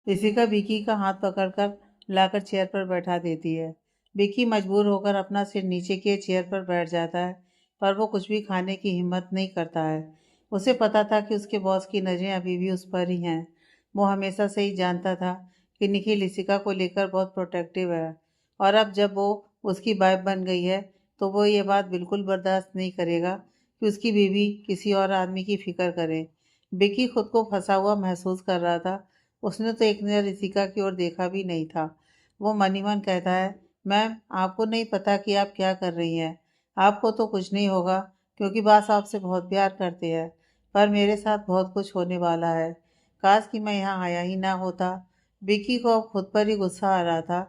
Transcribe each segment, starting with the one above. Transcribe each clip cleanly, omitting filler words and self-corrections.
इशिका विकी का हाथ पकड़कर लाकर चेयर पर बैठा देती है। विकी मजबूर होकर अपना सिर नीचे किए चेयर पर बैठ जाता है, पर वो कुछ भी खाने की हिम्मत नहीं करता है। उसे पता था कि उसके बॉस की नज़रें अभी भी उस पर ही हैं। वो हमेशा से ही जानता था कि निखिल इशिका को लेकर बहुत प्रोटेक्टिव है, और अब जब वो उसकी वाइफ बन गई है तो वो ये बात बिल्कुल बर्दाश्त नहीं करेगा कि उसकी बीवी किसी और आदमी की फिक्र करे। विकी खुद को फंसा हुआ महसूस कर रहा था। उसने तो एक नज़र ऋषिका की ओर देखा भी नहीं था। वो मन ही मन कहता है, मैम आपको नहीं पता कि आप क्या कर रही हैं। आपको तो कुछ नहीं होगा क्योंकि बॉस आपसे बहुत प्यार करते हैं, पर मेरे साथ बहुत कुछ होने वाला है। काश कि मैं यहाँ आया ही ना होता। विक्की को अब खुद पर ही गुस्सा आ रहा था।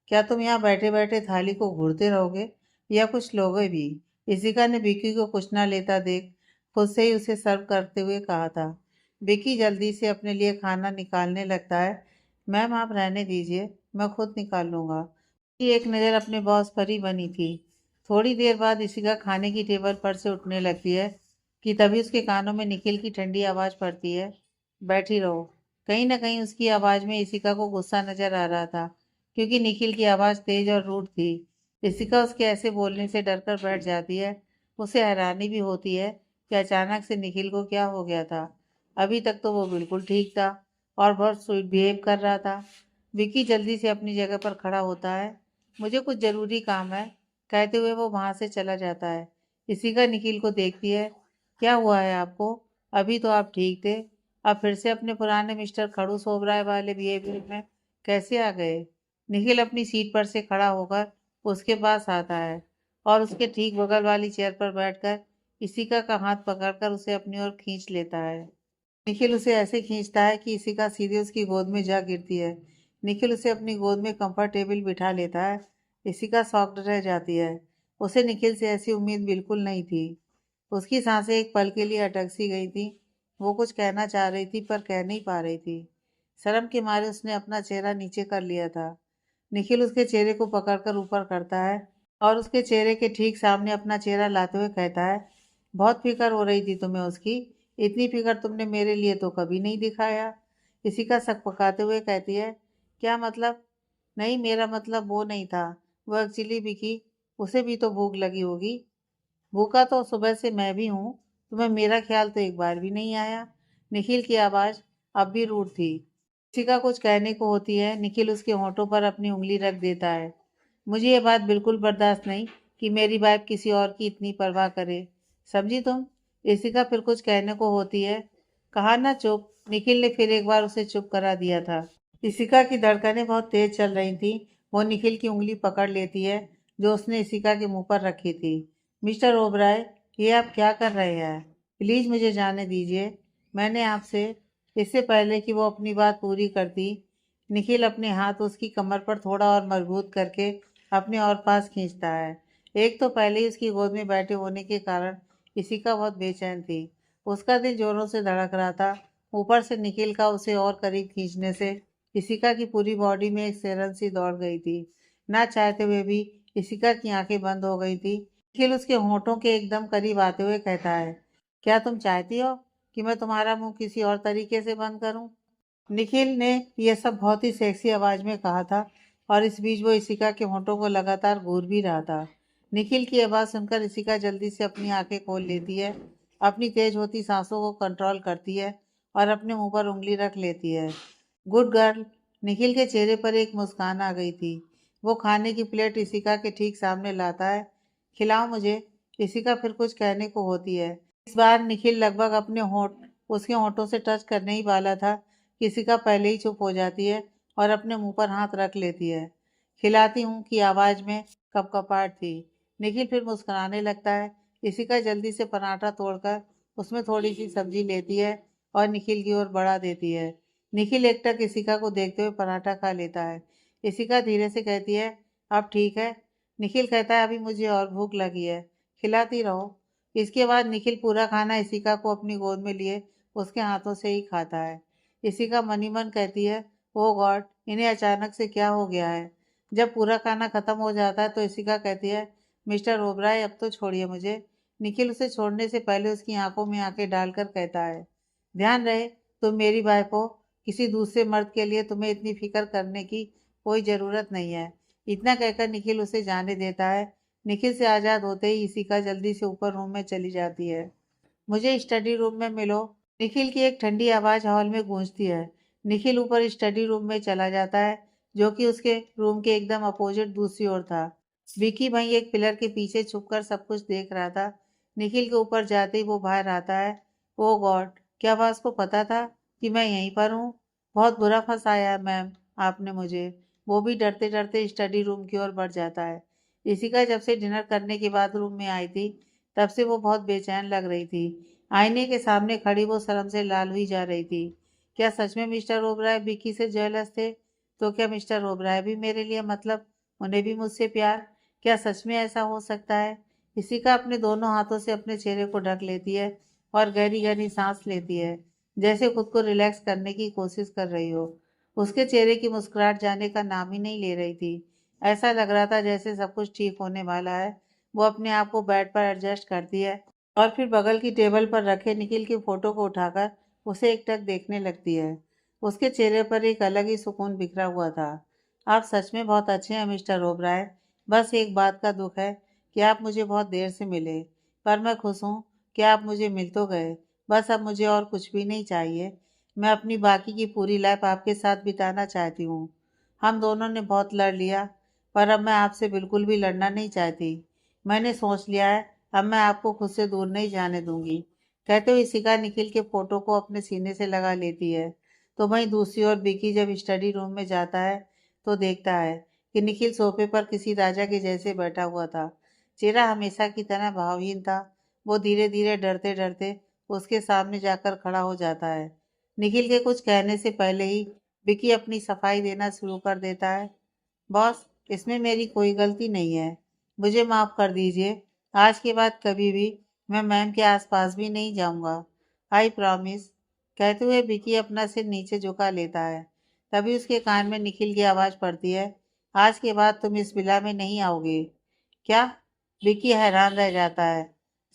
क्या तुम यहाँ बैठे बैठे थाली को घूरते रहोगे या कुछ लोगे भी? ऋषिका ने विक्की को कुछ ना लेता देख खुद से ही उसे सर्व करते हुए कहा था। विकी जल्दी से अपने लिए खाना निकालने लगता है। मैम आप रहने दीजिए, मैं खुद निकाल लूँगा। उसकी एक नज़र अपने बॉस पर ही बनी थी। थोड़ी देर बाद इशिका खाने की टेबल पर से उठने लगती है कि तभी उसके कानों में निखिल की ठंडी आवाज़ पड़ती है, बैठी रहो। कहीं ना कहीं उसकी आवाज़ में इशिका को गुस्सा नजर आ रहा था, क्योंकि निखिल की आवाज़ तेज और रूड थी। इशिका उसके ऐसे बोलने से डरकर बैठ जाती है। उसे हैरानी भी होती है कि अचानक से निखिल को क्या हो गया था। अभी तक तो वो बिल्कुल ठीक था और बहुत स्वीट बिहेव कर रहा था। विकी जल्दी से अपनी जगह पर खड़ा होता है। मुझे कुछ ज़रूरी काम है, कहते हुए वो वहाँ से चला जाता है। इशिका निखिल को देखती है। क्या हुआ है आपको? अभी तो आप ठीक थे, अब फिर से अपने पुराने मिस्टर खड़ूस ओबराय वाले बिहेवियर में कैसे आ गए? निखिल अपनी सीट पर से खड़ा होकर उसके पास आता है और उसके ठीक बगल वाली चेयर पर बैठकर इशिका का हाथ पकड़कर उसे अपनी ओर खींच लेता है। निखिल उसे ऐसे खींचता है कि इशिका सीधे उसकी गोद में जा गिरती है। निखिल उसे अपनी गोद में कंफर्टेबल बिठा लेता है। इशिका शॉक्ड रह जाती है। उसे निखिल से ऐसी उम्मीद बिल्कुल नहीं थी। उसकी सांसें एक पल के लिए अटक सी गई थी। वो कुछ कहना चाह रही थी पर कह नहीं पा रही थी। शर्म के मारे उसने अपना चेहरा नीचे कर लिया था। निखिल उसके चेहरे को पकड़कर ऊपर करता है और उसके चेहरे के ठीक सामने अपना चेहरा लाते हुए कहता है, बहुत फिक्र हो रही थी तुम्हें उसकी। इतनी फिक्र तुमने मेरे लिए तो कभी नहीं दिखाया। किसी का शक पकाते हुए कहती है, क्या मतलब? नहीं, मेरा मतलब वो नहीं था। वो एक्चुअली विकी, उसे भी तो भूख लगी होगी। भूखा तो सुबह से मैं भी हूँ। तुम्हें मेरा ख्याल तो एक बार भी नहीं आया। निखिल की आवाज़ अब भी रूड थी। किसी का कुछ कहने को होती है, निखिल उसके होंठों पर अपनी उंगली रख देता है। मुझे ये बात बिल्कुल बर्दाश्त नहीं कि मेरी वाइफ किसी और की इतनी परवाह करे। समझी तुम? इशिका फिर कुछ कहने को होती है। कहा ना चुप। निखिल ने फिर एक बार उसे चुप करा दिया था। इशिका की धड़कनें बहुत तेज चल रही थी। वो निखिल की उंगली पकड़ लेती है जो उसने इशिका के मुंह पर रखी थी। मिस्टर ओबराय, ये आप क्या कर रहे हैं? प्लीज़ मुझे जाने दीजिए। मैंने आपसे, इससे पहले कि वो अपनी बात पूरी करती, निखिल अपने हाथ उसकी कमर पर थोड़ा और मजबूत करके अपने और पास खींचता है। एक तो पहले ही उसकी गोद में बैठे होने के कारण इशिका बहुत बेचैन थी। उसका दिल जोरों से धड़क रहा था। ऊपर से निखिल का उसे और करीब खींचने से इशिका की पूरी बॉडी में एक सिरन सी दौड़ गई थी। ना चाहते हुए भी इशिका की आंखें बंद हो गई थी। निखिल उसके होंठों के एकदम करीब आते हुए कहता है, क्या तुम चाहती हो कि मैं तुम्हारा मुंह किसी और तरीके से बंद करूं? निखिल ने यह सब बहुत ही सेक्सी आवाज में कहा था और इस बीच वो इशिका के होंठों को लगातार घूर भी रहा था। निखिल की आवाज़ सुनकर इशिका जल्दी से अपनी आंखें खोल लेती है, अपनी तेज होती सांसों को कंट्रोल करती है और अपने मुंह पर उंगली रख लेती है। Good girl. निखिल के चेहरे पर एक मुस्कान आ गई थी। वो खाने की प्लेट इशिका के ठीक सामने लाता है। खिलाओ मुझे। इशिका फिर कुछ कहने को होती है। इस बार निखिल लगभग अपने होंठ उसके होंठों से टच करने ही वाला था। इशिका पहले ही चुप हो जाती है और अपने मुंह पर हाथ रख लेती है। खिलाती हूँ की आवाज में कपकपाहट थी। निखिल फिर मुस्कुराने लगता है। इशिका जल्दी से पराठा तोड़कर उसमें थोड़ी सी सब्जी लेती है और निखिल की ओर बढ़ा देती है। निखिल एकटक इशिका को देखते हुए पराठा खा लेता है। इशिका धीरे से कहती है, अब ठीक है? निखिल कहता है, अभी मुझे और भूख लगी है, खिलाती रहो। इसके बाद निखिल पूरा खाना इशिका को अपनी गोद में लिए उसके हाथों से ही खाता है। इशिका मन ही मन कहती है, ओ गॉड, इन्हें अचानक से क्या हो गया है? जब पूरा खाना खत्म हो जाता है तो इशिका कहती है, मिस्टर ओबराय अब तो छोड़िए मुझे। निखिल उसे छोड़ने से पहले उसकी आंखों में आंखें डालकर कहता है, ध्यान रहे तुम मेरी वाइफ हो, किसी दूसरे मर्द के लिए तुम्हें इतनी फिक्र करने की कोई ज़रूरत नहीं है। इतना कहकर निखिल उसे जाने देता है। निखिल से आज़ाद होते ही इशिका जल्दी से ऊपर रूम में चली जाती है। मुझे स्टडी रूम में मिलो। निखिल की एक ठंडी आवाज़ हॉल में गूंजती है। निखिल ऊपर स्टडी रूम में चला जाता है, जो कि उसके रूम के एकदम अपोजिट दूसरी ओर था। विकी वहीं एक पिलर के पीछे छुपकर सब कुछ देख रहा था। निखिल के ऊपर जाते ही वो बाहर आता है। ओ गॉड, क्या बॉस को पता था कि मैं यहीं पर हूँ? बहुत बुरा फंसाया मैम आपने मुझे। वो भी डरते डरते स्टडी रूम की ओर बढ़ जाता है। इशिका जब से डिनर करने के बाद रूम में आई थी, तब से वो बहुत बेचैन लग रही थी। आईने के सामने खड़ी वो शर्म से लाल हुई जा रही थी। क्या सच में मिस्टर ओबराय विक्की से जेलस थे? तो क्या मिस्टर ओबराय भी मेरे लिए, मतलब उन्हें भी मुझसे प्यार? क्या सच में ऐसा हो सकता है? इशिका अपने दोनों हाथों से अपने चेहरे को ढक लेती है और गहरी गहरी सांस लेती है, जैसे खुद को रिलैक्स करने की कोशिश कर रही हो। उसके चेहरे की मुस्कुराहट जाने का नाम ही नहीं ले रही थी। ऐसा लग रहा था जैसे सब कुछ ठीक होने वाला है। वो अपने आप को बेड पर एडजस्ट करती है और फिर बगल की टेबल पर रखे निखिल की फोटो को उठाकर उसे एकटक देखने लगती है। उसके चेहरे पर एक अलग ही सुकून बिखरा हुआ था। आप सच में बहुत अच्छे हैं मिस्टर ओबराय। बस एक बात का दुख है कि आप मुझे बहुत देर से मिले, पर मैं खुश हूँ कि आप मुझे मिल तो गए। बस अब मुझे और कुछ भी नहीं चाहिए। मैं अपनी बाकी की पूरी लाइफ आपके साथ बिताना चाहती हूँ। हम दोनों ने बहुत लड़ लिया, पर अब मैं आपसे बिल्कुल भी लड़ना नहीं चाहती। मैंने सोच लिया है, अब मैं आपको खुद से दूर नहीं जाने दूंगी। कहते हुए इशिका निखिल के फोटो को अपने सीने से लगा लेती है। तो वहीं दूसरी ओर विकी जब स्टडी रूम में जाता है, तो देखता है कि निखिल सोफे पर किसी राजा के जैसे बैठा हुआ था। चेहरा हमेशा की तरह भावहीन था। वो धीरे धीरे डरते डरते उसके सामने जाकर खड़ा हो जाता है। निखिल के कुछ कहने से पहले ही विकी अपनी सफाई देना शुरू कर देता है। बॉस, इसमें मेरी कोई गलती नहीं है। मुझे माफ़ कर दीजिए। आज के बाद कभी भी मैं मैम के आसपास भी नहीं जाऊंगा। I promise. कहते हुए विकी अपना सिर नीचे झुका लेता है। तभी उसके कान में निखिल की आवाज़ पड़ती है। आज के बाद तुम इस विला में नहीं आओगे। क्या? विकी हैरान रह जाता है।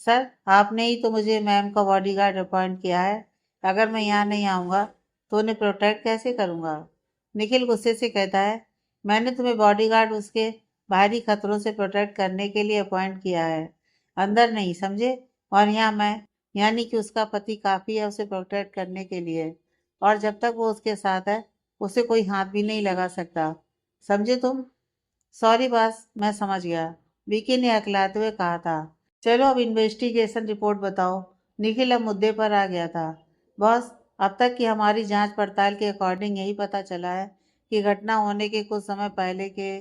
सर, आपने ही तो मुझे मैम का बॉडीगार्ड अपॉइंट किया है। अगर मैं यहाँ नहीं आऊँगा तो उन्हें प्रोटेक्ट कैसे करूँगा? निखिल गुस्से से कहता है, मैंने तुम्हें बॉडीगार्ड उसके बाहरी खतरों से प्रोटेक्ट करने के लिए अपॉइंट किया है, अंदर नहीं, समझे? और यहाँ मैं, यानी कि उसका पति, काफ़ी है उसे प्रोटेक्ट करने के लिए। और जब तक वो उसके साथ है, उसे कोई हाथ भी नहीं लगा सकता। समझे तुम? सॉरी बॉस, मैं समझ गया। विकी ने अकलाते हुए कहा था। चलो अब इन्वेस्टिगेशन रिपोर्ट बताओ। निखिल अब मुद्दे पर आ गया था। बॉस, अब तक की हमारी जांच पड़ताल के अकॉर्डिंग यही पता चला है कि घटना होने के कुछ समय पहले के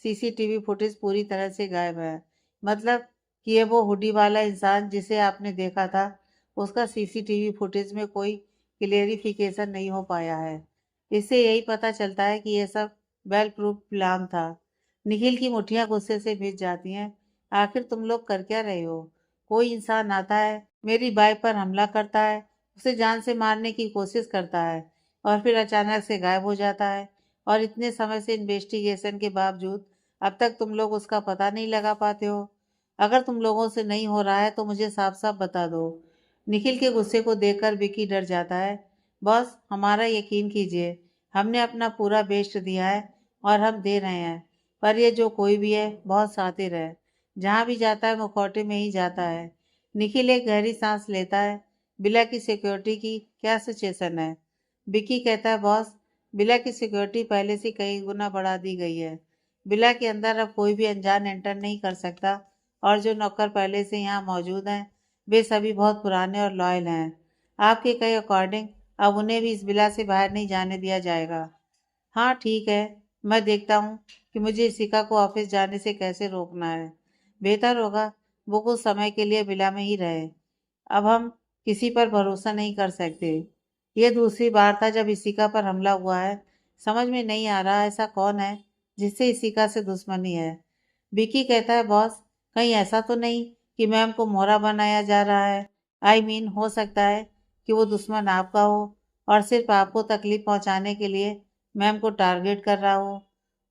सीसीटीवी फुटेज पूरी तरह से गायब है। मतलब कि ये वो हुडी वाला इंसान जिसे आपने देखा था, उसका सीसीटीवी फुटेज में कोई क्लेरिफिकेशन नहीं हो पाया है। इससे यही पता चलता है कि यह सब वेल प्रूफ प्लान था। निखिल की मुठ्ठियां गुस्से से भीज जाती हैं। आखिर तुम लोग कर क्या रहे हो? कोई इंसान आता है, मेरी बाइक पर हमला करता है, उसे जान से मारने की कोशिश करता है और फिर अचानक से गायब हो जाता है। और इतने समय से इन्वेस्टिगेशन के बावजूद अब तक तुम लोग उसका पता नहीं लगा पाते हो। अगर तुम लोगों से नहीं हो रहा है तो मुझे साफ साफ बता दो। निखिल के गुस्से को देखकर विकी डर जाता है। बॉस, हमारा यकीन कीजिए, हमने अपना पूरा बेस्ट दिया है और हम दे रहे हैं। पर ये जो कोई भी है, बहुत शातिर है। जहाँ भी जाता है मुखौटे में ही जाता है। निखिल एक गहरी सांस लेता है। बिला की सिक्योरिटी की क्या सिचुएशन है? विकी कहता है, बॉस, बिला की सिक्योरिटी पहले से कई गुना बढ़ा दी गई है। बिला के अंदर अब कोई भी अनजान एंटर नहीं कर सकता और जो नौकर पहले से यहाँ मौजूद हैं, वे सभी बहुत पुराने और लॉयल हैं। आपके कहे अकॉर्डिंग अब उन्हें भी इस बिला से बाहर नहीं जाने दिया जाएगा। हाँ ठीक है, मैं देखता हूँ कि मुझे इशिका को ऑफिस जाने से कैसे रोकना है। बेहतर होगा वो कुछ समय के लिए विला में ही रहे। अब हम किसी पर भरोसा नहीं कर सकते। ये दूसरी बार था जब इशिका पर हमला हुआ है। समझ में नहीं आ रहा ऐसा कौन है जिससे इशिका से दुश्मनी है। विकी कहता है, बॉस, कहीं ऐसा तो नहीं कि मैम को मोहरा बनाया जा रहा है? हो सकता है कि वो दुश्मन आपका हो और सिर्फ आपको तकलीफ पहुंचाने के लिए मैम को टारगेट कर रहा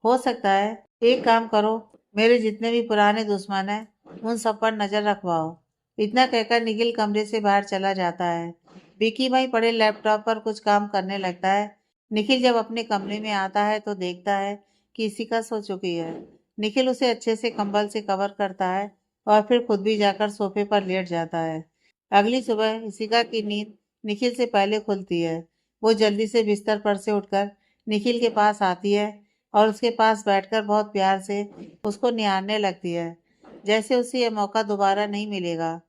हो सकता है। एक काम करो, मेरे जितने भी पुराने दुश्मन हैं उन सब पर नजर रखवाओ। इतना कहकर निखिल कमरे से बाहर चला जाता है। विकी वहीं पड़े लैपटॉप पर कुछ काम करने लगता है। निखिल जब अपने कमरे में आता है तो देखता है कि इशिका सो चुकी है। निखिल उसे अच्छे से कंबल से कवर करता है और फिर खुद भी जाकर सोफे पर लेट जाता है। अगली सुबह इशिका की नींद निखिल से पहले खुलती है। वो जल्दी से बिस्तर पर से उठकर निखिल के पास आती है और उसके पास बैठकर बहुत प्यार से उसको निहारने लगती है, जैसे उसे यह मौका दोबारा नहीं मिलेगा।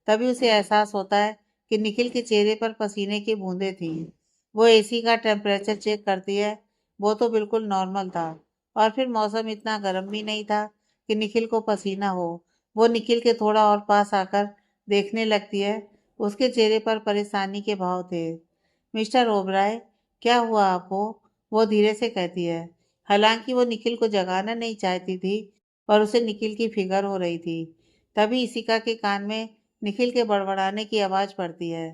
तभी उसे एहसास होता है कि निखिल के चेहरे पर पसीने की बूंदें थीं। वो एसी का टेम्परेचर चेक करती है। वो तो बिल्कुल नॉर्मल था और फिर मौसम इतना गर्म भी नहीं था कि निखिल को पसीना हो। वो निखिल के थोड़ा और पास आकर देखने लगती है। उसके चेहरे पर परेशानी के भाव थे। मिस्टर ओबराय, क्या हुआ आपको? वो धीरे से कहती है। हालांकि वो निखिल को जगाना नहीं चाहती थी, पर उसे निखिल की फिक्र हो रही थी। तभी इशिका के कान में निखिल के बड़बड़ाने की आवाज़ पड़ती है।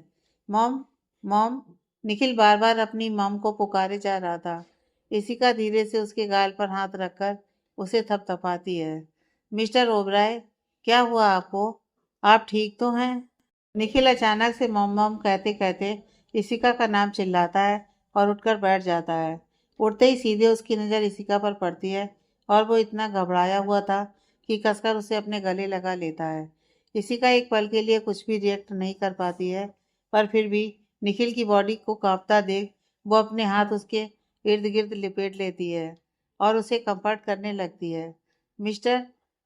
Mom, mom. निखिल बार बार अपनी मॉम को पुकारे जा रहा था। इशिका धीरे से उसके गाल पर हाथ रखकर उसे थपथपाती है। मिस्टर ओबराय, क्या हुआ आपको? आप ठीक तो हैं? निखिल अचानक से मॉम मॉम कहते कहते इशिका का नाम चिल्लाता है और उठकर बैठ जाता है। उठते ही सीधे उसकी नज़र इशिका पर पड़ती है और वो इतना घबराया हुआ था कि कसकर उसे अपने गले लगा लेता है। इशिका एक पल के लिए कुछ भी रिएक्ट नहीं कर पाती है, पर फिर भी निखिल की बॉडी को कांपता देख वो अपने हाथ उसके इर्द गिर्द लिपेट लेती है और उसे कंफर्ट करने लगती है। मिस्टर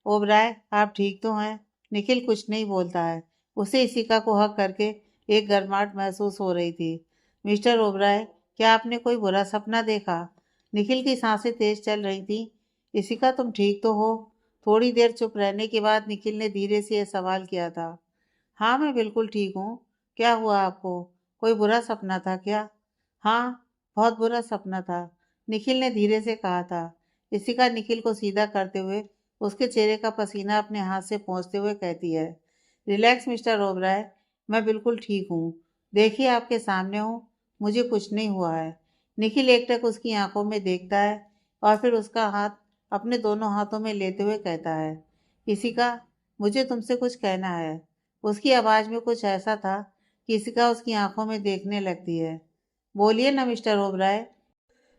ओबराय, आप ठीक तो हैं? निखिल कुछ नहीं बोलता है। उसे इशिका को हक करके एक गर्माहट महसूस हो रही थी। मिस्टर ओबराय, क्या आपने कोई बुरा सपना देखा? निखिल की सांसें तेज चल रही थी। इशिका, तुम ठीक तो हो? थोड़ी देर चुप रहने के बाद निखिल ने धीरे से यह सवाल किया था। हाँ, मैं बिल्कुल ठीक हूँ। क्या हुआ आपको? कोई बुरा सपना था क्या? हाँ, बहुत बुरा सपना था, निखिल ने धीरे से कहा था। इशिका निखिल को सीधा करते हुए उसके चेहरे का पसीना अपने हाथ से पोंछते हुए कहती है। रिलैक्स मिस्टर ओबराय, मैं बिल्कुल ठीक हूँ। देखिए, आपके सामने हूँ, मुझे कुछ नहीं हुआ है। निखिल एकटक उसकी आंखों में देखता है और फिर उसका हाथ अपने दोनों हाथों में लेते हुए कहता है। इशिका, मुझे तुमसे कुछ कहना है। उसकी आवाज़ में कुछ ऐसा था कि इशिका उसकी आंखों में देखने लगती है। बोलिए ना मिस्टर ओबराय।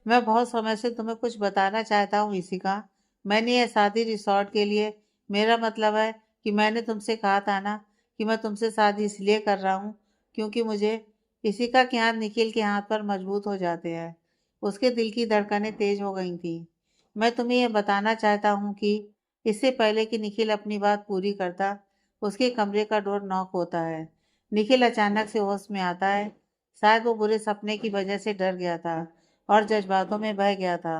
मैं बहुत समय से तुम्हें कुछ बताना चाहता हूँ इशिका। मैंने यह शादी रिसॉर्ट के लिए, मेरा मतलब है कि मैंने तुमसे कहा था ना कि मैं तुमसे शादी इसलिए कर रहा हूँ क्योंकि मुझे इशिका के हाथ निखिल के हाथ पर मजबूत हो जाते हैं। उसके दिल की धड़कनें तेज हो गई थी। मैं तुम्हें यह बताना चाहता हूँ कि इससे पहले कि निखिल अपनी बात पूरी करता, उसके कमरे का डोर नॉक होता है। निखिल अचानक से होश में आता है। शायद वो बुरे सपने की वजह से डर गया था और जज्बातों में बह गया था।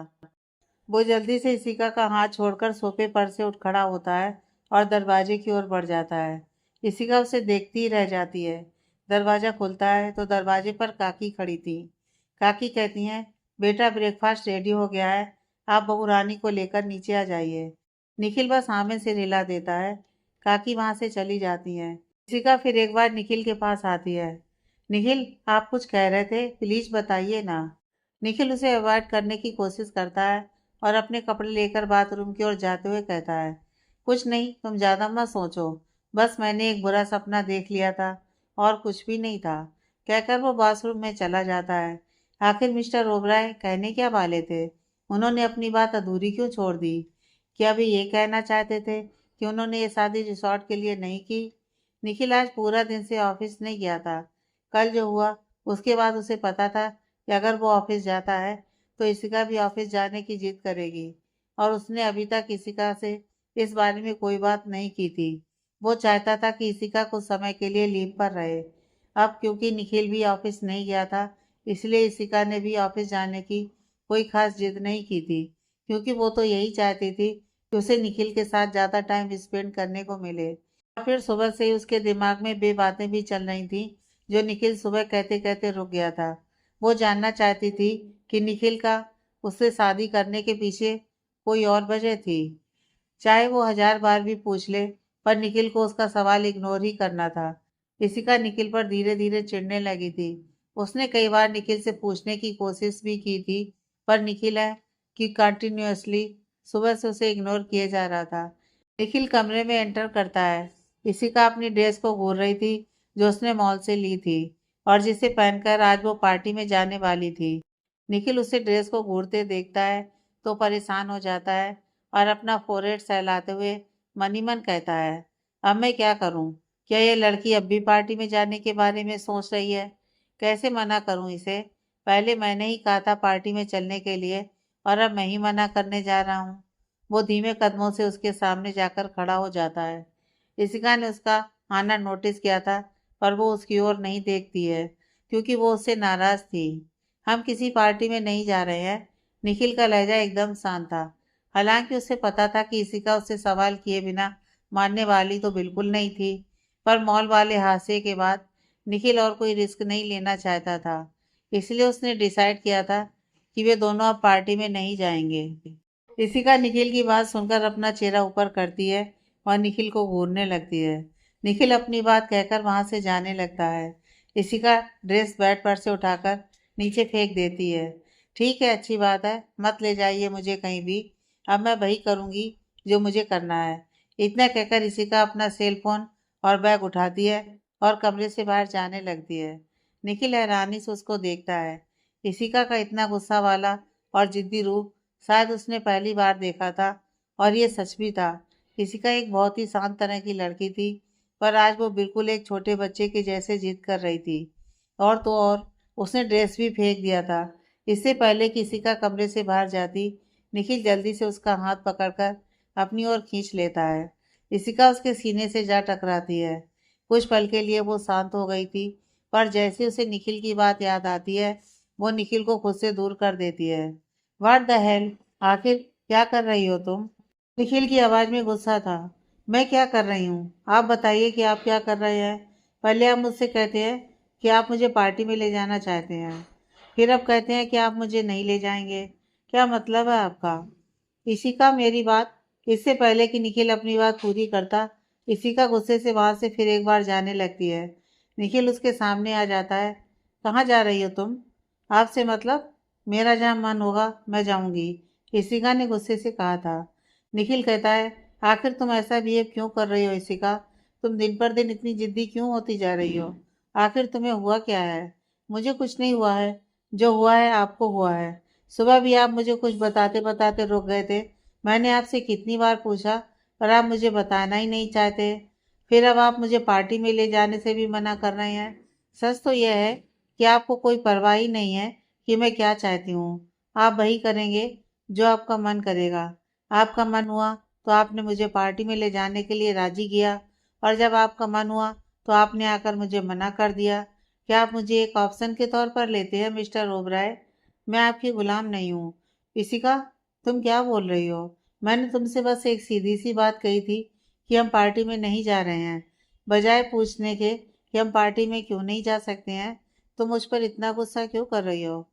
वो जल्दी से इशिका का हाथ छोड़कर सोफे पर से उठ खड़ा होता है और दरवाजे की ओर बढ़ जाता है। इशिका उसे देखती ही रह जाती है। दरवाज़ा खुलता है तो दरवाजे पर काकी खड़ी थी। काकी कहती हैं, बेटा ब्रेकफास्ट रेडी हो गया है, आप बहू रानी को लेकर नीचे आ जाइए। निखिल बस हाँ में सिर हिला देता है। काकी वहाँ से चली जाती हैं। इशिका फिर एक बार निखिल के पास आती है। निखिल, आप कुछ कह रहे थे, प्लीज बताइए ना। निखिल उसे अवॉइड करने की कोशिश करता है और अपने कपड़े लेकर बाथरूम की ओर जाते हुए कहता है। कुछ नहीं, तुम ज़्यादा मत सोचो, बस मैंने एक बुरा सपना देख लिया था और कुछ भी नहीं था, कहकर वो बाथरूम में चला जाता है। आखिर मिस्टर ओबराय कहने क्या वाले थे? उन्होंने अपनी बात अधूरी क्यों छोड़ दी? क्या वे ये कहना चाहते थे कि उन्होंने ये शादी रिसॉर्ट के लिए नहीं की? निखिल आज पूरा दिन से ऑफिस नहीं गया था। कल जो हुआ उसके बाद उसे पता था कि अगर वो ऑफिस जाता है तो इशिका भी ऑफिस जाने की जिद करेगी और उसने अभी तक इशिका से इस बारे में कोई बात नहीं की थी। वो चाहता था कि इशिका कुछ समय के लिए लीव पर रहे। अब क्योंकि निखिल भी ऑफिस नहीं गया था, इसलिए इशिका ने भी ऑफिस जाने की कोई खास जिद नहीं की थी, क्योंकि वो तो यही चाहती थी कि उसे निखिल के साथ ज़्यादा टाइम स्पेंड करने को मिले। और फिर सुबह से ही उसके दिमाग में बातें भी चल रही थी जो निखिल सुबह कहते कहते रुक गया था। वो जानना चाहती थी कि निखिल का उससे शादी करने के पीछे कोई और वजह थी। चाहे वो हजार बार भी पूछ ले, पर निखिल को उसका सवाल इग्नोर ही करना था। इशिका निखिल पर धीरे धीरे चिढ़ने लगी थी। उसने कई बार निखिल से पूछने की कोशिश भी की थी, पर निखिल है कि कंटिन्यूअसली सुबह से उसे इग्नोर किए जा रहा था। निखिल कमरे में एंटर करता है। इशिका अपनी ड्रेस को घूर रही थी जो उसने मॉल से ली थी और जिसे पहनकर आज वो पार्टी में जाने वाली थी। निखिल उसे ड्रेस को घूरते देखता है तो परेशान हो जाता है और अपना फोrehead सहलाते हुए मन ही मन कहता है, अब मैं क्या करूं? क्या ये लड़की अब भी पार्टी में जाने के बारे में सोच रही है? कैसे मना करूं इसे? पहले मैंने ही कहा था पार्टी में चलने के लिए और अब मैं ही मना करने जा रहा हूँ। वो धीमे कदमों से उसके सामने जाकर खड़ा हो जाता है। इशिका ने उसका आना नोटिस किया था पर वो उसकी ओर नहीं देखती है क्योंकि वो उससे नाराज थी। हम किसी पार्टी में नहीं जा रहे हैं। निखिल का लहजा एकदम शांत था। हालांकि उसे पता था कि इशिका उससे सवाल किए बिना मानने वाली तो बिल्कुल नहीं थी, पर मॉल वाले हादसे के बाद निखिल और कोई रिस्क नहीं लेना चाहता था। इसलिए उसने डिसाइड किया था कि वे दोनों अब पार्टी में नहीं जाएंगे। इशिका निखिल की बात सुनकर अपना चेहरा ऊपर करती है और निखिल को घूरने लगती है। निखिल अपनी बात कहकर वहां से जाने लगता है। इशिका ड्रेस बेड पर से उठाकर नीचे फेंक देती है। ठीक है, अच्छी बात है, मत ले जाइए मुझे कहीं भी। अब मैं वही करूंगी जो मुझे करना है। इतना कहकर इशिका अपना सेल फोन और बैग उठाती है और कमरे से बाहर जाने लगती है। निखिल हैरानी से उसको देखता है। इशिका का इतना गुस्सा वाला और जिद्दी रूप शायद उसने पहली बार देखा था, और ये सच भी था। इशिका एक बहुत ही शांत तरह की लड़की थी, पर आज वो बिल्कुल एक छोटे बच्चे के जैसे जिद कर रही थी। और तो और उसने ड्रेस भी फेंक दिया था। इससे पहले कि इशिका कमरे से बाहर जाती, निखिल जल्दी से उसका हाथ पकड़कर अपनी ओर खींच लेता है। इशिका उसके सीने से जा टकराती है। कुछ पल के लिए वो शांत हो गई थी, पर जैसे उसे निखिल की बात याद आती है, वो निखिल को खुद से दूर कर देती है। व्हाट द हेल, आखिर क्या कर रही हो तुम? निखिल की आवाज में गुस्सा था। मैं क्या कर रही हूँ? आप बताइए कि आप क्या कर रहे हैं। पहले आप मुझसे कहते हैं कि आप मुझे पार्टी में ले जाना चाहते हैं, फिर अब कहते हैं कि आप मुझे नहीं ले जाएंगे। क्या मतलब है आपका? इसी का मेरी बात, इससे पहले कि निखिल अपनी बात पूरी करता, इसी का गुस्से से वहां से फिर एक बार जाने लगती है। निखिल उसके सामने आ जाता है। कहाँ जा रही हो तुम? आपसे मतलब? मेरा जहाँ मन होगा मैं जाऊंगी, इशिका ने गुस्से से कहा था। निखिल कहता है, आखिर तुम ऐसा बिहेव क्यों कर रही हो इशिका? तुम दिन पर दिन इतनी जिद्दी क्यों होती जा रही हो? आखिर तुम्हें हुआ क्या है? मुझे कुछ नहीं हुआ है। जो हुआ है आपको हुआ है। सुबह भी आप मुझे कुछ बताते बताते रुक गए थे। मैंने आपसे कितनी बार पूछा, पर आप मुझे बताना ही नहीं चाहते। फिर अब आप मुझे पार्टी में ले जाने से भी मना कर रहे हैं। सच तो यह है कि आपको कोई परवाह ही नहीं है कि मैं क्या चाहती हूँ। आप वही करेंगे जो आपका मन करेगा। आपका मन हुआ तो आपने मुझे पार्टी में ले जाने के लिए राजी किया, और जब आपका मन हुआ तो आपने आकर मुझे मना कर दिया। क्या आप मुझे एक ऑप्शन के तौर पर लेते हैं मिस्टर ओबराय? मैं आपकी गुलाम नहीं हूँ। इशिका, तुम क्या बोल रही हो? मैंने तुमसे बस एक सीधी सी बात कही थी कि हम पार्टी में नहीं जा रहे हैं। बजाय पूछने के कि हम पार्टी में क्यों नहीं जा सकते हैं, तुम मुझ पर इतना गुस्सा क्यों कर रही हो?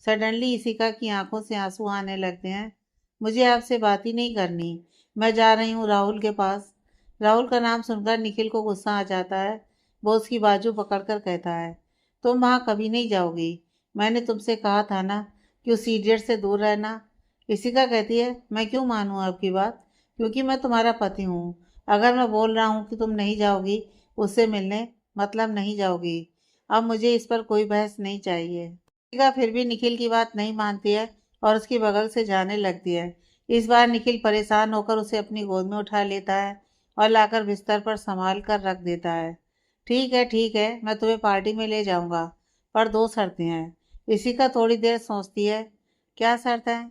सडनली इशिका की आंखों से आंसू आने लगते हैं। मुझे आपसे बात ही नहीं करनी। मैं जा रही हूँ राहुल के पास। राहुल का नाम सुनकर निखिल को गुस्सा आ जाता है। वो उसकी बाजू पकड़कर कहता है, तुम वहाँ कभी नहीं जाओगी। मैंने तुमसे कहा था ना कि उस इडियट से दूर रहना। इशिका कहती है, मैं क्यों मानूं आपकी बात? क्योंकि मैं तुम्हारा पति हूँ। अगर मैं बोल रहा हूँ कि तुम नहीं जाओगी उससे मिलने, मतलब नहीं जाओगी। अब मुझे इस पर कोई बहस नहीं चाहिए। इशिका फिर भी निखिल की बात नहीं मानती है और उसकी बगल से जाने लगती है। इस बार निखिल परेशान होकर उसे अपनी गोद में उठा लेता है और लाकर बिस्तर पर संभाल कर रख देता है। ठीक है, मैं तुम्हें पार्टी में ले जाऊंगा, पर दो शर्तें हैं। इशिका थोड़ी देर सोचती है। क्या शर्त है?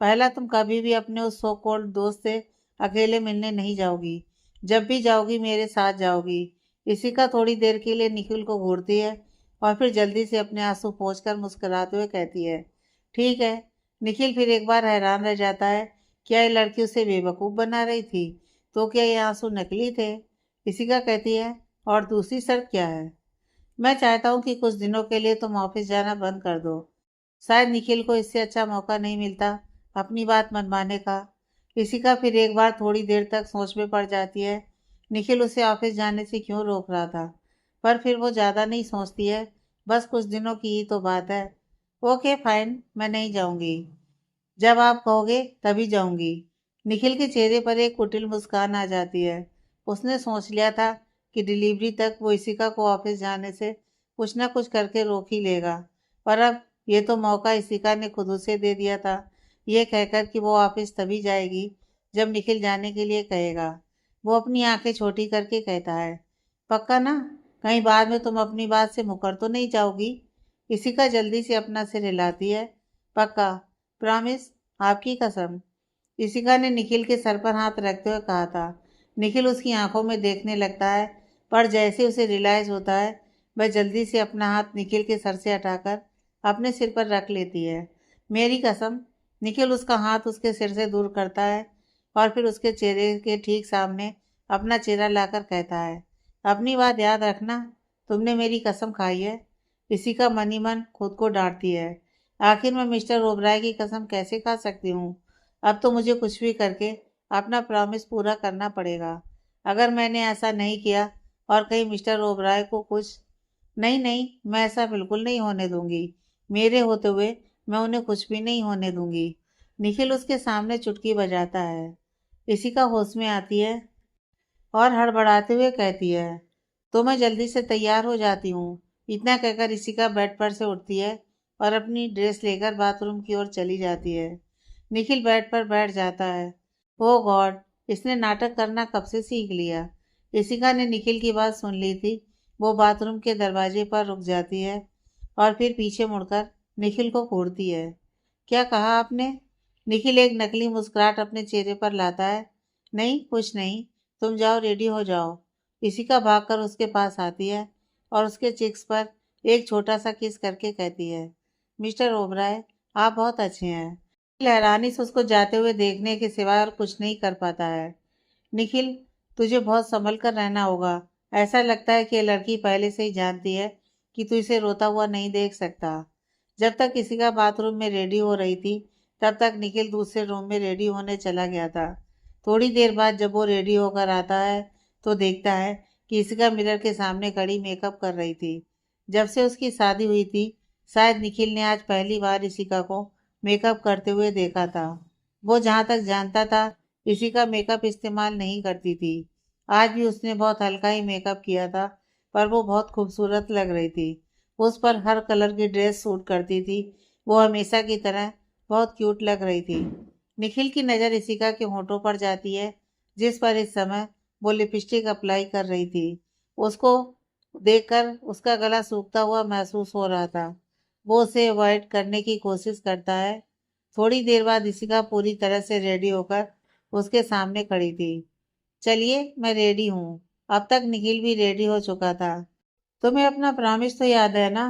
पहला, तुम कभी भी अपने उस सो कॉल्ड दोस्त से अकेले मिलने नहीं जाओगी। जब भी जाओगी मेरे साथ जाओगी। इशिका थोड़ी देर के लिए निखिल को घूरती है और फिर जल्दी से अपने आंसू पोंछकर मुस्कुराते हुए कहती है, ठीक है। निखिल फिर एक बार हैरान रह जाता है। क्या ये लड़की उसे बेवकूफ़ बना रही थी? तो क्या ये आंसू नकली थे? इशिका कहती है, और दूसरी शर्त क्या है? मैं चाहता हूँ कि कुछ दिनों के लिए तुम ऑफिस जाना बंद कर दो। शायद निखिल को इससे अच्छा मौका नहीं मिलता अपनी बात मनवाने का। इशिका फिर एक बार थोड़ी देर तक सोच में पड़ जाती है। निखिल उसे ऑफिस जाने से क्यों रोक रहा था, पर फिर वो ज़्यादा नहीं सोचती है। बस कुछ दिनों की ही तो बात है। ओके फाइन, मैं नहीं जाऊंगी। जब आप कहोगे तभी जाऊंगी। निखिल के चेहरे पर एक कुटिल मुस्कान आ जाती है। उसने सोच लिया था कि डिलीवरी तक वो इशिका को ऑफिस जाने से कुछ ना कुछ करके रोक ही लेगा, पर अब ये तो मौका इशिका ने खुद उसे दे दिया था, ये कहकर कि वो ऑफिस तभी जाएगी जब निखिल जाने के लिए कहेगा। वो अपनी आंखें छोटी करके कहता है, पक्का ना? कहीं बाद में तुम अपनी बात से मुकर तो नहीं जाओगी? इशिका जल्दी से अपना सिर हिलाती है। पक्का, प्रॉमिस, आपकी कसम, इशिका ने निखिल के सर पर हाथ रखते हुए कहा था। निखिल उसकी आंखों में देखने लगता है, पर जैसे उसे रियलाइज होता है, वह जल्दी से अपना हाथ निखिल के सर से हटाकर अपने सिर पर रख लेती है। मेरी कसम। निखिल उसका हाथ उसके सिर से दूर करता है और फिर उसके चेहरे के ठीक सामने अपना चेहरा लाकर कहता है, अपनी बात याद रखना, तुमने मेरी कसम खाई है। इशिका मन ही मन खुद को डांटती है। आखिर मैं मिस्टर ओबराय की कसम कैसे खा सकती हूँ? अब तो मुझे कुछ भी करके अपना प्रॉमिस पूरा करना पड़ेगा। अगर मैंने ऐसा नहीं किया और कहीं मिस्टर ओबराय को कुछ, नहीं नहीं, मैं ऐसा बिल्कुल नहीं होने दूंगी। मेरे होते हुए मैं उन्हें कुछ भी नहीं होने दूंगी। निखिल उसके सामने चुटकी बजाता है। इशिका होश में आती है और हड़बड़ाते हुए कहती है, तो मैं जल्दी से तैयार हो जाती हूँ। इतना कहकर इशिका बेड पर से उठती है और अपनी ड्रेस लेकर बाथरूम की ओर चली जाती है। निखिल बेड पर बैठ जाता है। ओ गॉड, इसने नाटक करना कब से सीख लिया? इशिका ने निखिल की बात सुन ली थी। वो बाथरूम के दरवाजे पर रुक जाती है और फिर पीछे मुड़कर निखिल को घूरती है। क्या कहा आपने? निखिल एक नकली मुस्कुराहट अपने चेहरे पर लाता है। नहीं, कुछ नहीं, तुम जाओ, रेडी हो जाओ। इशिका भागकर उसके पास आती है और उसके चिक्स पर एक छोटा सा किस करके कहती है, मिस्टर ओबराय, आप बहुत अच्छे हैं। हैरानी से उसको जाते हुए देखने के सिवाय और कुछ नहीं कर पाता है। निखिल, तुझे बहुत संभल कर रहना होगा। ऐसा लगता है कि ये लड़की पहले से ही जानती है कि तू इसे रोता हुआ नहीं देख सकता। जब तक किसी का बाथरूम में रेडी हो रही थी, तब तक निखिल दूसरे रूम में रेडी होने चला गया था। थोड़ी देर बाद जब वो रेडी होकर आता है, तो देखता है कि इशिका मिरर के सामने खड़ी मेकअप कर रही थी। जब से उसकी शादी हुई थी, शायद निखिल ने आज पहली बार इशिका को मेकअप करते हुए देखा था। वो जहाँ तक जानता था, इशिका मेकअप इस्तेमाल नहीं करती थी। आज भी उसने बहुत हल्का ही मेकअप किया था, पर वो बहुत खूबसूरत लग रही थी। उस पर हर कलर की ड्रेस सूट करती थी। वो हमेशा की तरह बहुत क्यूट लग रही थी। निखिल की नज़र इशिका के होठों पर जाती है, जिस पर इस समय वो लिपस्टिक अप्लाई कर रही थी। उसको देखकर उसका गला सूखता हुआ महसूस हो रहा था। वो उसे अवॉइड करने की कोशिश करता है। थोड़ी देर बाद इशिका पूरी तरह से रेडी होकर उसके सामने खड़ी थी। चलिए, मैं रेडी हूँ। अब तक निखिल भी रेडी हो चुका था। तुम्हें अपना प्रॉमिस तो याद है ना?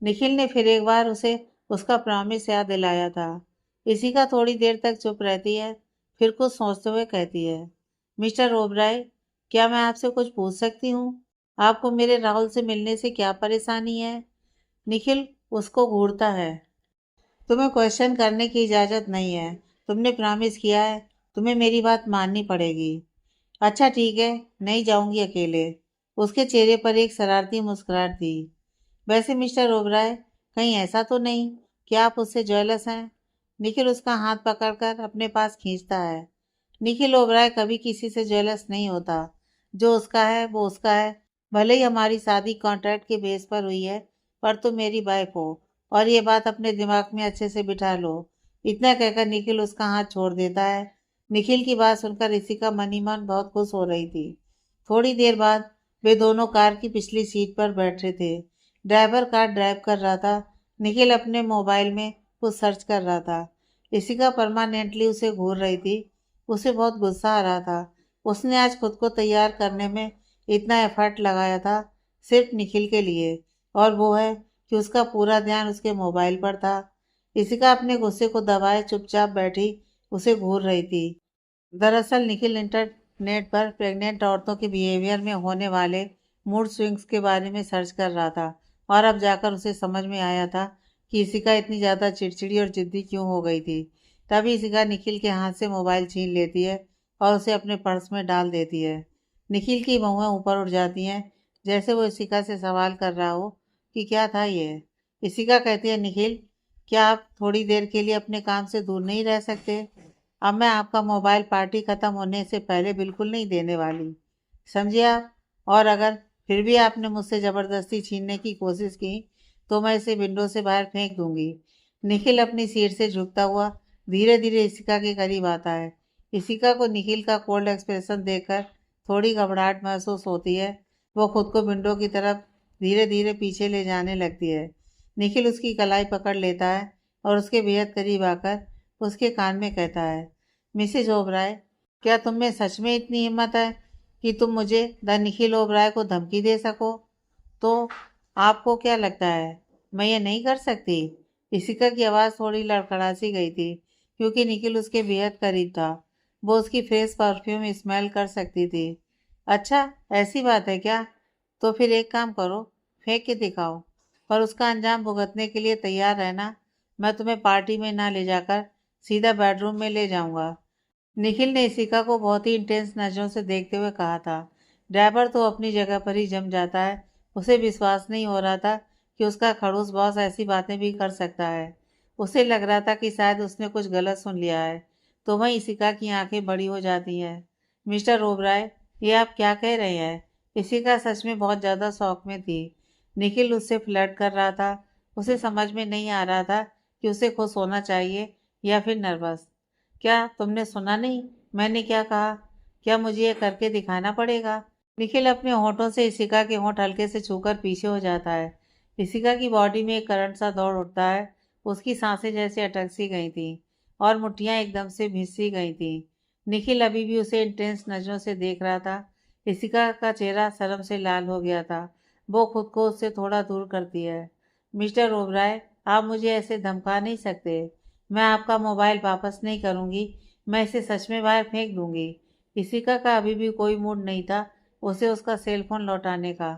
निखिल ने फिर एक बार उसे उसका प्रॉमिस याद दिलाया था। इशिका थोड़ी देर तक चुप रहती है, फिर कुछ सोचते हुए कहती है, मिस्टर ओबराय, क्या मैं आपसे कुछ पूछ सकती हूँ? आपको मेरे राहुल से मिलने से क्या परेशानी है? निखिल उसको घूरता है। तुम्हें क्वेश्चन करने की इजाज़त नहीं है। तुमने प्रॉमिस किया है, तुम्हें मेरी बात माननी पड़ेगी। अच्छा ठीक है, नहीं जाऊंगी अकेले। उसके चेहरे पर एक शरारती मुस्कुराहट थी। वैसे मिस्टर ओबराय, कहीं ऐसा तो नहीं कि आप उससे जेलस हैं? निखिल उसका हाथ पकड़कर अपने पास खींचता है। निखिल ओबराय कभी किसी से जेलस नहीं होता। जो उसका है वो उसका है। भले ही हमारी शादी कॉन्ट्रैक्ट के बेस पर हुई है, पर तुम मेरी वाइफ हो, और ये बात अपने दिमाग में अच्छे से बिठा लो। इतना कहकर निखिल उसका हाथ छोड़ देता है। निखिल की बात सुनकर ऋषिका मन ही मन बहुत खुश हो रही थी। थोड़ी देर बाद वे दोनों कार की पिछली सीट पर बैठे थे। ड्राइवर कार ड्राइव कर रहा था। निखिल अपने मोबाइल में कुछ सर्च कर रहा था। ऋषिका परमानेंटली उसे घूर रही थी। उसे बहुत गुस्सा आ रहा था। उसने आज खुद को तैयार करने में इतना एफर्ट लगाया था, सिर्फ निखिल के लिए, और वो है कि उसका पूरा ध्यान उसके मोबाइल पर था। ऋषिका अपने गुस्से को दबाए चुपचाप बैठी उसे घूर रही थी। दरअसल निखिल इंटरनेट पर प्रेग्नेंट औरतों के बिहेवियर में होने वाले मूड स्विंग्स के बारे में सर्च कर रहा था, और अब जाकर उसे समझ में आया था कि इशिका इतनी ज़्यादा चिड़चिड़ी और जिद्दी क्यों हो गई थी। तभी इशिका निखिल के हाथ से मोबाइल छीन लेती है और उसे अपने पर्स में डाल देती है। निखिल की भौहें ऊपर उठ जाती हैं, जैसे वो इशिका से सवाल कर रहा हो कि क्या था ये। इशिका कहती है, निखिल, क्या आप थोड़ी देर के लिए अपने काम से दूर नहीं रह सकते? अब मैं आपका मोबाइल पार्टी ख़त्म होने से पहले बिल्कुल नहीं देने वाली, समझे आप? और अगर फिर भी आपने मुझसे ज़बरदस्ती छीनने की कोशिश की, तो मैं इसे विंडो से बाहर फेंक दूंगी। निखिल अपनी सीट से झुकता हुआ धीरे धीरे इशिका के करीब आता है। इशिका को निखिल का कोल्ड एक्सप्रेशन देखकर थोड़ी घबराहट महसूस होती है। वो खुद को विंडो की तरफ धीरे धीरे पीछे ले जाने लगती है। निखिल उसकी कलाई पकड़ लेता है और उसके बेहद करीब आकर उसके कान में कहता है, मिसेज ओबराय, क्या तुम में सच में इतनी हिम्मत है कि तुम मुझे द निखिल ओबराय को धमकी दे सको? तो आपको क्या लगता है मैं ये नहीं कर सकती? इशिका की आवाज़ थोड़ी लड़खड़ा सी गई थी क्योंकि निखिल उसके बेहद करीब था। वो उसकी फ्रेश परफ्यूम स्मेल कर सकती थी। अच्छा, ऐसी बात है क्या? तो फिर एक काम करो, फेंक के दिखाओ, पर उसका अंजाम भुगतने के लिए तैयार रहना। मैं तुम्हें पार्टी में ना ले जाकर सीधा बेडरूम में ले जाऊंगा। निखिल ने इशिका को बहुत ही इंटेंस नज़रों से देखते हुए कहा था। ड्राइवर तो अपनी जगह पर ही जम जाता है। उसे विश्वास नहीं हो रहा था कि उसका खड़ूस बॉस ऐसी बातें भी कर सकता है। उसे लग रहा था कि शायद उसने कुछ गलत सुन लिया है। तो वहीं इशिका की आंखें बड़ी हो जाती हैं। मिस्टर ओबराय, ये आप क्या कह रहे हैं? इशिका सच में बहुत ज़्यादा शौक में थी। निखिल उससे फ्लर्ट कर रहा था। उसे समझ में नहीं आ रहा था कि उसे खुश होना चाहिए या फिर नर्वस। क्या तुमने सुना नहीं मैंने क्या कहा? क्या मुझे ये करके दिखाना पड़ेगा? निखिल अपने होठों से इशिका के होंठ हल्के से छूकर पीछे हो जाता है। इशिका की बॉडी में एक करंट सा दौड़ उठता है। उसकी सांसें जैसे अटक सी गई थी और मुट्ठियां एकदम से भिस सी गई थी। निखिल अभी भी उसे इंटेंस नजरों से देख रहा था। इशिका का चेहरा शर्म से लाल हो गया था। वो खुद को उससे थोड़ा दूर करती है। मिस्टर ओबराय, आप मुझे ऐसे धमका नहीं सकते। मैं आपका मोबाइल वापस नहीं करूंगी। मैं इसे सच में बाहर फेंक दूंगी। इशिका का अभी भी कोई मूड नहीं था उसे उसका सेल फोन लौटाने का।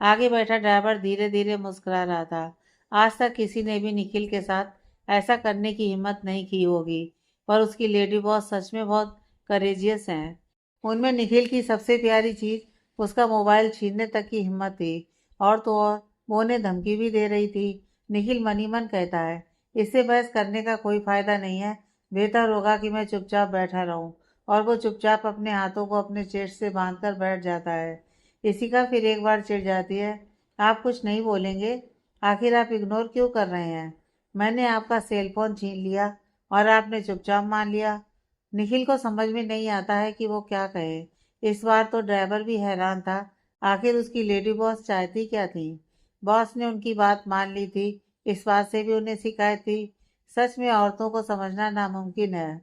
आगे बैठा ड्राइवर धीरे धीरे मुस्कुरा रहा था। आज तक किसी ने भी निखिल के साथ ऐसा करने की हिम्मत नहीं की होगी, पर उसकी लेडी बॉस सच में बहुत करेजियस हैं। उनमें निखिल की सबसे प्यारी चीज उसका मोबाइल छीनने तक की हिम्मत थी। और तो और वो उन्हें धमकी भी दे रही थी। निखिल मन ही मन कहता है, इससे बहस करने का कोई फायदा नहीं है। बेहतर होगा कि मैं चुपचाप बैठा रहूं। और वो चुपचाप अपने हाथों को अपने चेस्ट से बांधकर बैठ जाता है। इशिका फिर एक बार चिढ़ जाती है। आप कुछ नहीं बोलेंगे? आखिर आप इग्नोर क्यों कर रहे हैं? मैंने आपका सेल फोन छीन लिया और आपने चुपचाप मान लिया। निखिल को समझ में नहीं आता है कि वो क्या कहे। इस बार तो ड्राइवर भी हैरान था। आखिर उसकी लेडी बॉस चाहती क्या थी? बॉस ने उनकी बात मान ली थी, इस बात से भी उन्हें शिकायत थी। सच में औरतों को समझना नामुमकिन है।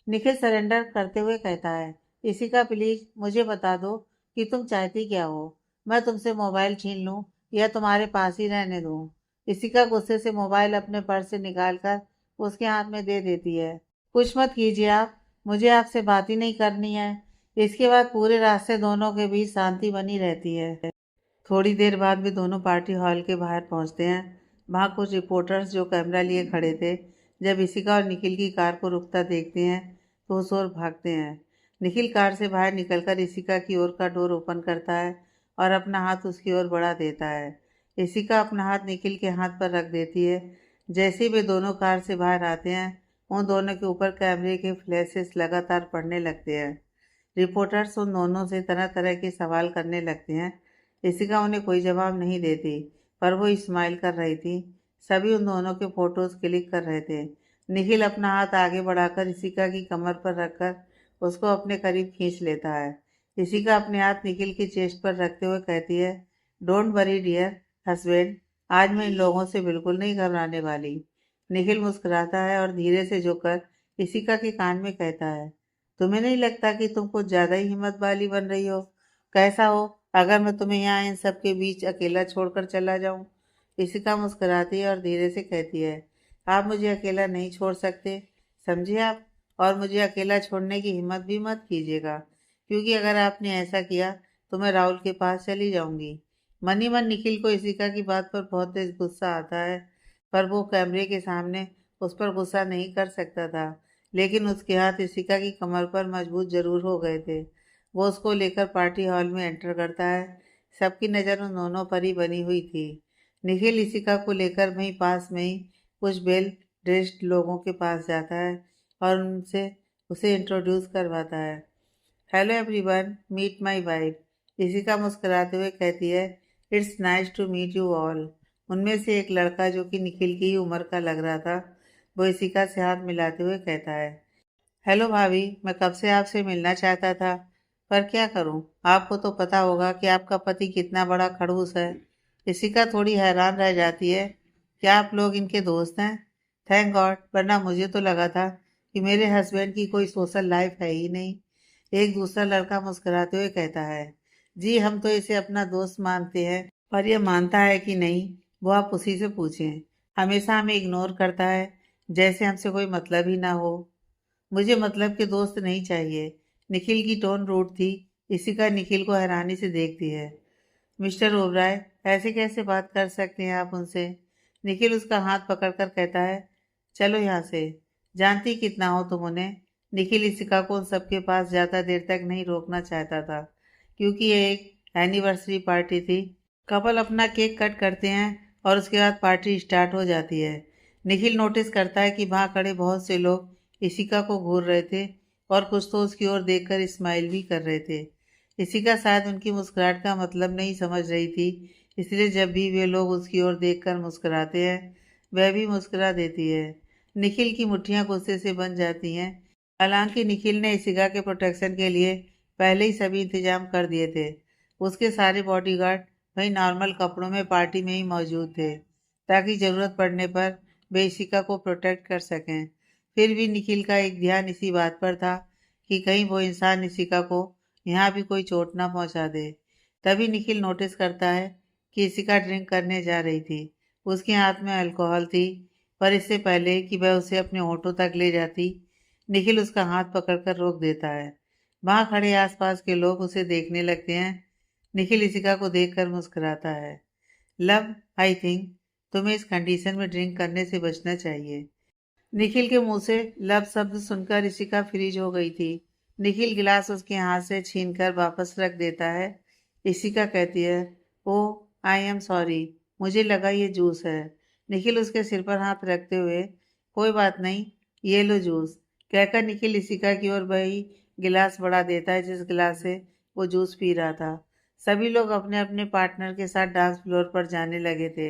निखिल सरेंडर करते हुए कहता है, इशिका प्लीज मुझे बता दो कि तुम चाहती क्या हो। मैं तुमसे मोबाइल छीन लूं या तुम्हारे पास ही रहने दूं? इशिका गुस्से से मोबाइल अपने पर्स से निकालकर उसके हाथ में दे देती है। कुछ मत कीजिए आप, मुझे आपसे बात ही नहीं करनी है। इसके बाद पूरे रास्ते दोनों के बीच शांति बनी रहती है। थोड़ी देर बाद वे दोनों पार्टी हॉल के बाहर पहुंचते हैं। वहां कुछ रिपोर्टर्स जो कैमरा लिए खड़े थे, जब इशिका और निखिल की कार को रुकता देखते हैं तो उस ओर भागते हैं। निखिल कार से बाहर निकलकर इशिका की ओर का डोर ओपन करता है और अपना हाथ उसकी ओर बढ़ा देता है। इशिका अपना हाथ निखिल के हाथ पर रख देती है। जैसे ही वे दोनों कार से बाहर आते हैं, उन दोनों के ऊपर कैमरे के फ्लैशेस लगातार पड़ने लगते हैं। रिपोर्टर्स उन दोनों से तरह तरह के सवाल करने लगते हैं। इशिका उन्हें कोई जवाब नहीं देती, पर वो स्माइल कर रही थी। सभी उन दोनों के फोटोज क्लिक कर रहे थे। निखिल अपना हाथ आगे बढ़ाकर इशिका की कमर पर रखकर उसको अपने करीब खींच लेता है। इशिका अपने हाथ निखिल की चेस्ट पर रखते हुए कहती है, डोंट वरी डियर हस्बैंड, आज मैं इन लोगों से बिल्कुल नहीं घबराने वाली। निखिल मुस्कुराता है और धीरे से झुककर इशिका के कान में कहता है, तुम्हें नहीं लगता कि तुम कुछ ज्यादा ही हिम्मत वाली बन रही हो? कैसा हो अगर मैं तुम्हें यहाँ इन सब के बीच अकेला छोड़कर चला जाऊं? इशिका मुस्कुराती है और धीरे से कहती है, आप मुझे अकेला नहीं छोड़ सकते, समझे आप? और मुझे अकेला छोड़ने की हिम्मत भी मत कीजिएगा, क्योंकि अगर आपने ऐसा किया तो मैं राहुल के पास चली जाऊंगी। मन ही मन निखिल को इशिका की बात पर बहुत तेज गुस्सा आता है, पर वो कैमरे के सामने उस पर गुस्सा नहीं कर सकता था। लेकिन उसके हाथ इशिका की कमर पर मजबूत जरूर हो गए थे। वो उसको लेकर पार्टी हॉल में एंटर करता है। सबकी नज़र उन दोनों पर ही बनी हुई थी। निखिल इशिका को लेकर वहीं पास में ही कुछ वेल ड्रेस्ड लोगों के पास जाता है और उनसे उसे इंट्रोड्यूस करवाता है। Hello everyone, meet my wife. Ishika मुस्कुराते हुए कहती है, it's nice to meet you all. उनमें से एक लड़का, जो कि निखिल की ही उम्र का लग रहा था, वो इशिका से हाथ मिलाते हुए कहता है, हेलो भाभी, मैं कब से आपसे मिलना चाहता था, पर क्या करूं, आपको तो पता होगा कि आपका पति कितना बड़ा खड़ूस है। इशिका थोड़ी हैरान रह जाती है, क्या आप लोग इनके दोस्त हैं? थैंक गॉड, वरना मुझे तो लगा था कि मेरे हस्बैंड की कोई सोशल लाइफ है ही नहीं। एक दूसरा लड़का मुस्कुराते हुए कहता है, जी हम तो इसे अपना दोस्त मानते हैं, पर यह मानता है कि नहीं, वो आप उसी से पूछें। हमेशा हमें इग्नोर करता है, जैसे हमसे कोई मतलब ही ना हो। मुझे मतलब के दोस्त नहीं चाहिए। निखिल की टोन रूड थी। इशिका निखिल को हैरानी से देखती है। मिस्टर ओबराय, ऐसे कैसे बात कर सकते हैं आप उनसे? निखिल उसका हाथ पकड़कर कहता है, चलो यहाँ से। जानती कितना हो तुम उन्हें? निखिल इशिका को उन सबके पास ज़्यादा देर तक नहीं रोकना चाहता था, क्योंकि ये एक एनिवर्सरी पार्टी थी। कपल अपना केक कट करते हैं और उसके बाद पार्टी स्टार्ट हो जाती है। निखिल नोटिस करता है कि वहाँ खड़े बहुत से लोग इशिका को घूर रहे थे और कुछ तो उसकी ओर देखकर स्माइल भी कर रहे थे। इशिका शायद उनकी मुस्कुराहट का मतलब नहीं समझ रही थी, इसलिए जब भी वे लोग उसकी ओर देखकर मुस्कुराते हैं, वह भी मुस्कुरा देती है। निखिल की मुट्ठियां गुस्से से बन जाती हैं। हालांकि निखिल ने इशिका के प्रोटेक्शन के लिए पहले ही सभी इंतजाम कर दिए थे। उसके सारे बॉडीगार्ड वही नॉर्मल कपड़ों में पार्टी में ही मौजूद थे, ताकि ज़रूरत पड़ने पर वे इशिका को प्रोटेक्ट कर सकें। फिर भी निखिल का एक ध्यान इसी बात पर था कि कहीं वो इंसान इशिका को यहाँ भी कोई चोट ना पहुँचा दे। तभी निखिल नोटिस करता है कि इशिका ड्रिंक करने जा रही थी। उसके हाथ में अल्कोहल थी, पर इससे पहले कि वह उसे अपने होठों तक ले जाती, निखिल उसका हाथ पकड़कर रोक देता है। वहाँ खड़े आसपास के लोग उसे देखने लगते हैं। निखिल इशिका को देखकर मुस्कुराता है। लव, आई थिंक तुम्हें इस कंडीशन में ड्रिंक करने से बचना चाहिए। निखिल के मुंह से लब शब्द सुनकर इशिका फ्रीज हो गई थी। निखिल गिलास उसके हाथ से छीनकर वापस रख देता है। इशिका कहती है, ओह आई एम सॉरी, मुझे लगा ये जूस है। निखिल उसके सिर पर हाथ रखते हुए, कोई बात नहीं, ये लो जूस, कहकर निखिल इशिका की ओर वही गिलास बढ़ा देता है जिस गिलास से वो जूस पी रहा था। सभी लोग अपने अपने पार्टनर के साथ डांस फ्लोर पर जाने लगे थे।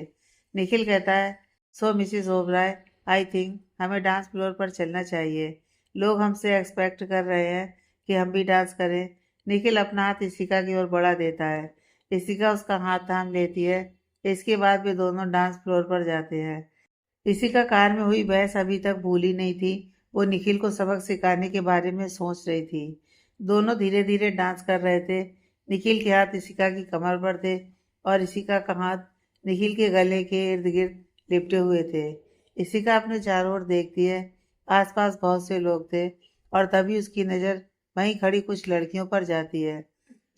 निखिल कहता है, सो मिसिस ओबराय, आई थिंक हमें डांस फ्लोर पर चलना चाहिए। लोग हमसे एक्सपेक्ट कर रहे हैं कि हम भी डांस करें। निखिल अपना हाथ इशिका की ओर बढ़ा देता है। इशिका उसका हाथ थाम लेती है। इसके बाद वे दोनों डांस फ्लोर पर जाते हैं। इशिका कार में हुई बहस अभी तक भूली नहीं थी। वो निखिल को सबक सिखाने के बारे में सोच रही थी। दोनों धीरे धीरे डांस कर रहे थे। निखिल के हाथ इशिका की कमर पर थे और इशिका का हाथ निखिल के गले के इर्द गिर्द लिपटे हुए थे। इशिका अपने चारों ओर देखती है। आसपास बहुत से लोग थे और तभी उसकी नज़र वहीं खड़ी कुछ लड़कियों पर जाती है,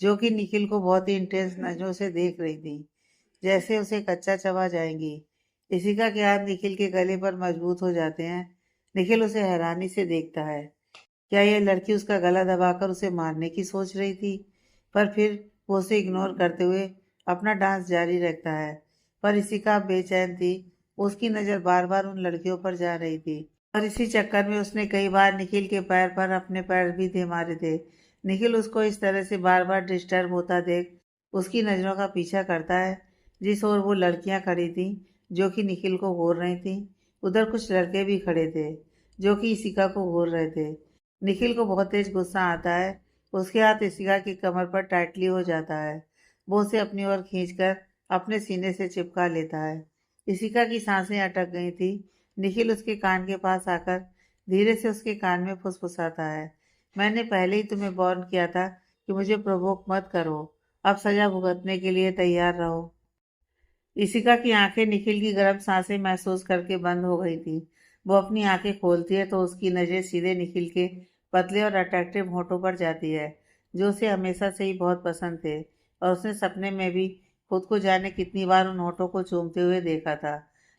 जो कि निखिल को बहुत ही इंटेंस नजरों से देख रही थी, जैसे उसे कच्चा चबा जाएंगी। इशिका के हाथ निखिल के गले पर मजबूत हो जाते हैं। निखिल उसे हैरानी से देखता है। क्या यह लड़की उसका गला दबाकर उसे मारने की सोच रही थी? पर फिर वो उसे इग्नोर करते हुए अपना डांस जारी रखता है। पर इशिका अब बेचैन थी। उसकी नज़र बार बार उन लड़कियों पर जा रही थी और इसी चक्कर में उसने कई बार निखिल के पैर पर अपने पैर भी दे मारे थे। निखिल उसको इस तरह से बार बार डिस्टर्ब होता देख उसकी नज़रों का पीछा करता है, जिस ओर वो लड़कियां खड़ी थीं, जो कि निखिल को घूर रही थीं। उधर कुछ लड़के भी खड़े थे, जो कि इशिका को घूर रहे थे। निखिल को बहुत तेज गुस्सा आता है। उसके हाथ इशिका की कमर पर टाइटली हो जाता है। वो उसे अपनी ओर खींचकर अपने सीने से चिपका लेता है। इशिका की सांसें अटक गई थी। निखिल उसके कान के पास आकर धीरे से उसके कान में फुसफुसाता है, मैंने पहले ही तुम्हें वार्न किया था कि मुझे प्रोवोक मत करो। अब सजा भुगतने के लिए तैयार रहो। इशिका की आंखें निखिल की गर्म सांसें महसूस करके बंद हो गई थी। वो अपनी आंखें खोलती है तो उसकी नज़र सीधे निखिल के पतले और अट्रैक्टिव होठों पर जाती है, जो उसे हमेशा से ही बहुत पसंद थे, और उसने सपने में भी खुद को जाने कितनी बार उन होठों को चूमते हुए देखा था।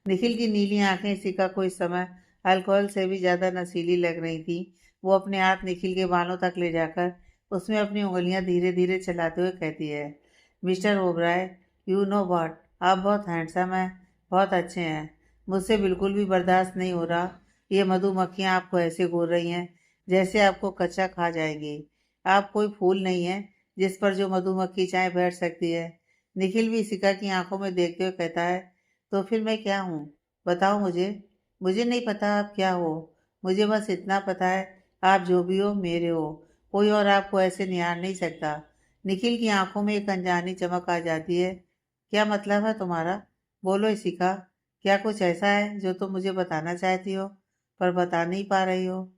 निखिल की नीली आंखें इशिका को इस समय अल्कोहल से भी ज़्यादा नशीली लग रही थी। वो अपने हाथ निखिल के बालों तक ले जाकर उसमें अपनी उंगलियां धीरे धीरे चलाते हुए कहती है, mister Oberoi, you know what, आप बहुत हैंडसम हैं, बहुत अच्छे हैं। मुझसे बिल्कुल भी बर्दाश्त नहीं हो रहा। ये मधुमक्खियाँ आपको ऐसे घूर रही हैं जैसे आपको कच्चा खा जाएंगी। आप कोई फूल नहीं है जिस पर जो मधुमक्खी चाहे बैठ सकती है। निखिल भी इशिका की आंखों में देखते हुए कहता है, तो फिर मैं क्या हूँ? बताओ मुझे। मुझे नहीं पता आप क्या हो। मुझे बस इतना पता है, आप जो भी हो मेरे हो। कोई और आपको ऐसे निहार नहीं सकता। निखिल की आंखों में एक अनजानी चमक आ जाती है। क्या मतलब है तुम्हारा? बोलो इशिका। क्या कुछ ऐसा है जो तुम मुझे बताना चाहती हो पर बता नहीं पा रही हो?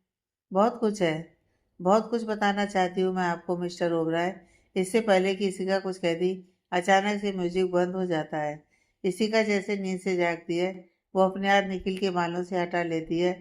बहुत कुछ है। बहुत कुछ बताना चाहती हूँ मैं आपको मिस्टर ओबराय। इससे पहले कि इशिका कुछ कह दी, अचानक से म्यूजिक बंद हो जाता है। इशिका जैसे नींद से जागती है, वो अपने हाथ निखिल के बालों से हटा लेती है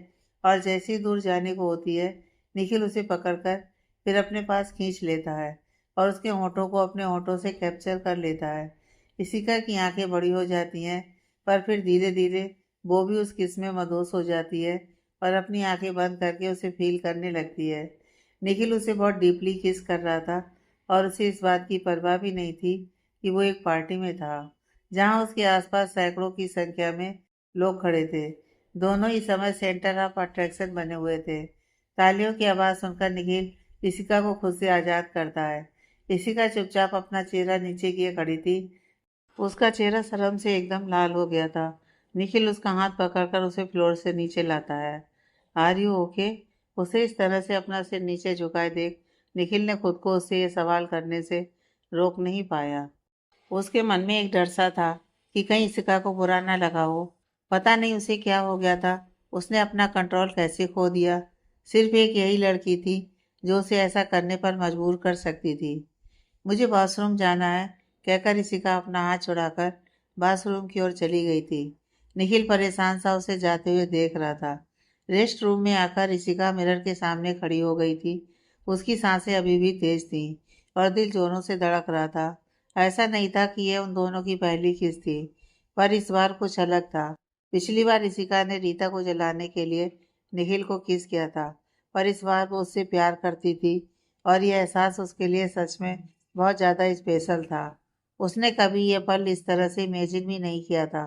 और जैसे ही दूर जाने को होती है, निखिल उसे पकड़कर फिर अपने पास खींच लेता है और उसके होठों को अपने होठों से कैप्चर कर लेता है। इशिका की आंखें बड़ी हो जाती हैं, पर फिर धीरे धीरे वो भी उस किस में मदहोश हो जाती है और अपनी आंखें बंद करके उसे फील करने लगती है। निखिल उसे बहुत डीपली किस कर रहा था और उसे इस बात की परवाह भी नहीं थी कि वो एक पार्टी में था, जहां उसके आसपास सैकड़ों की संख्या में लोग खड़े थे। दोनों ही समय सेंटर ऑफ अट्रैक्शन बने हुए थे। तालियों की आवाज़ सुनकर निखिल इशिका को खुद से आज़ाद करता है। इशिका चुपचाप अपना चेहरा नीचे किए खड़ी थी। उसका चेहरा शर्म से एकदम लाल हो गया था। निखिल उसका हाथ पकड़कर उसे फ्लोर से नीचे लाता है। Are you okay? उसे इस तरह से अपना सिर नीचे झुकाए देख निखिल ने खुद को उससे ये सवाल करने से रोक नहीं पाया। उसके मन में एक डर सा था कि कहीं इशिका को बुरा न लगा हो। पता नहीं उसे क्या हो गया था। उसने अपना कंट्रोल कैसे खो दिया। सिर्फ एक यही लड़की थी जो उसे ऐसा करने पर मजबूर कर सकती थी। मुझे वॉशरूम जाना है, कहकर इशिका अपना हाथ छुड़ाकर वॉशरूम की ओर चली गई थी। निखिल परेशान सा उसे जाते हुए देख रहा था। रेस्ट रूम में आकर इशिका मिरर के सामने खड़ी हो गई थी। उसकी सांसें अभी भी तेज थीं और दिल जोरों से धड़क रहा था। ऐसा नहीं था कि यह उन दोनों की पहली किस थी, पर इस बार कुछ अलग था। पिछली बार इशिका ने रीता को जलाने के लिए निखिल को किस किया था, पर इस बार वो उससे प्यार करती थी और यह एहसास उसके लिए सच में बहुत ज़्यादा स्पेशल था। उसने कभी यह पल इस तरह से इमेजिन भी नहीं किया था।